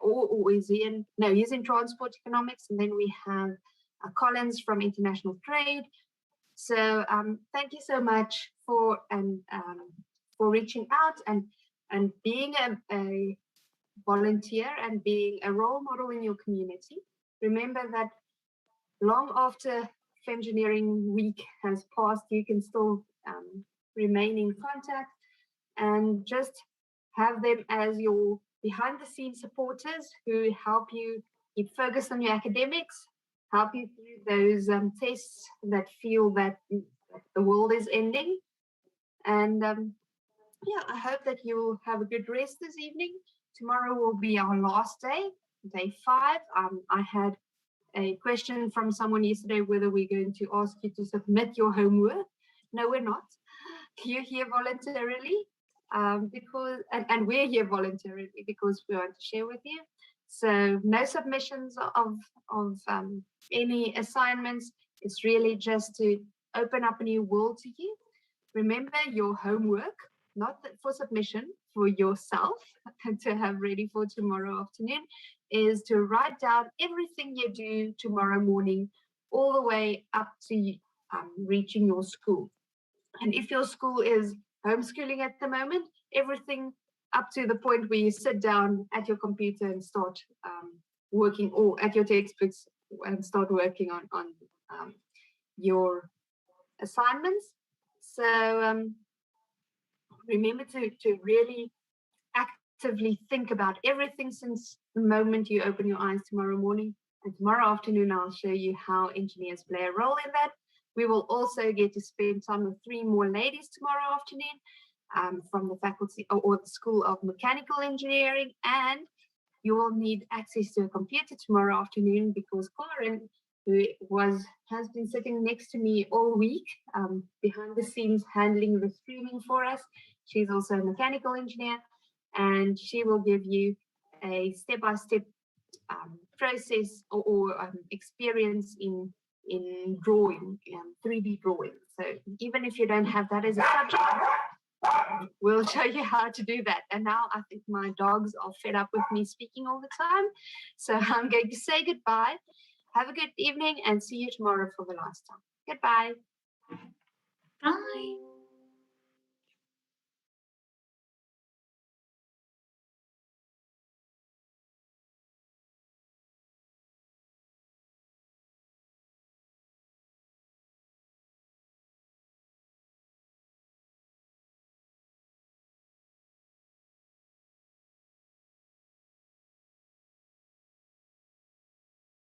or is in, no, he's in transport economics, and then we have Collins from international trade. So thank you so much for reaching out and being a volunteer and being a role model in your community. Remember that long after Femmegineering Week has passed, you can still remain in contact and just have them as your behind the scenes supporters who help you keep focused on your academics, help you through those tests that feel that the world is ending. And I hope that you'll have a good rest this evening. Tomorrow will be our last day, day 5. I had a question from someone yesterday whether we're going to ask you to submit your homework. No, we're not. You're here voluntarily because we're here voluntarily because we want to share with you. So no submissions of any assignments. It's really just to open up a new world to you. Remember, your homework, not for submission, for yourself to have ready for tomorrow afternoon, is to write down everything you do tomorrow morning, all the way up to reaching your school. And if your school is homeschooling at the moment, everything up to the point where you sit down at your computer and start working, or at your textbooks and start working on your assignments. So remember to really actively think about everything since the moment you open your eyes tomorrow morning. And tomorrow afternoon, I'll show you how engineers play a role in that. We will also get to spend time with 3 more ladies tomorrow afternoon from the faculty or the School of Mechanical Engineering. And you will need access to a computer tomorrow afternoon because Karen, who has been sitting next to me all week behind the scenes handling the streaming for us. She's also a mechanical engineer, and she will give you a step-by-step process or experience in drawing, 3D drawing. So even if you don't have that as a subject, we'll show you how to do that. And now I think my dogs are fed up with me speaking all the time. So I'm going to say goodbye. Have a good evening and see you tomorrow for the last time. Goodbye. Bye.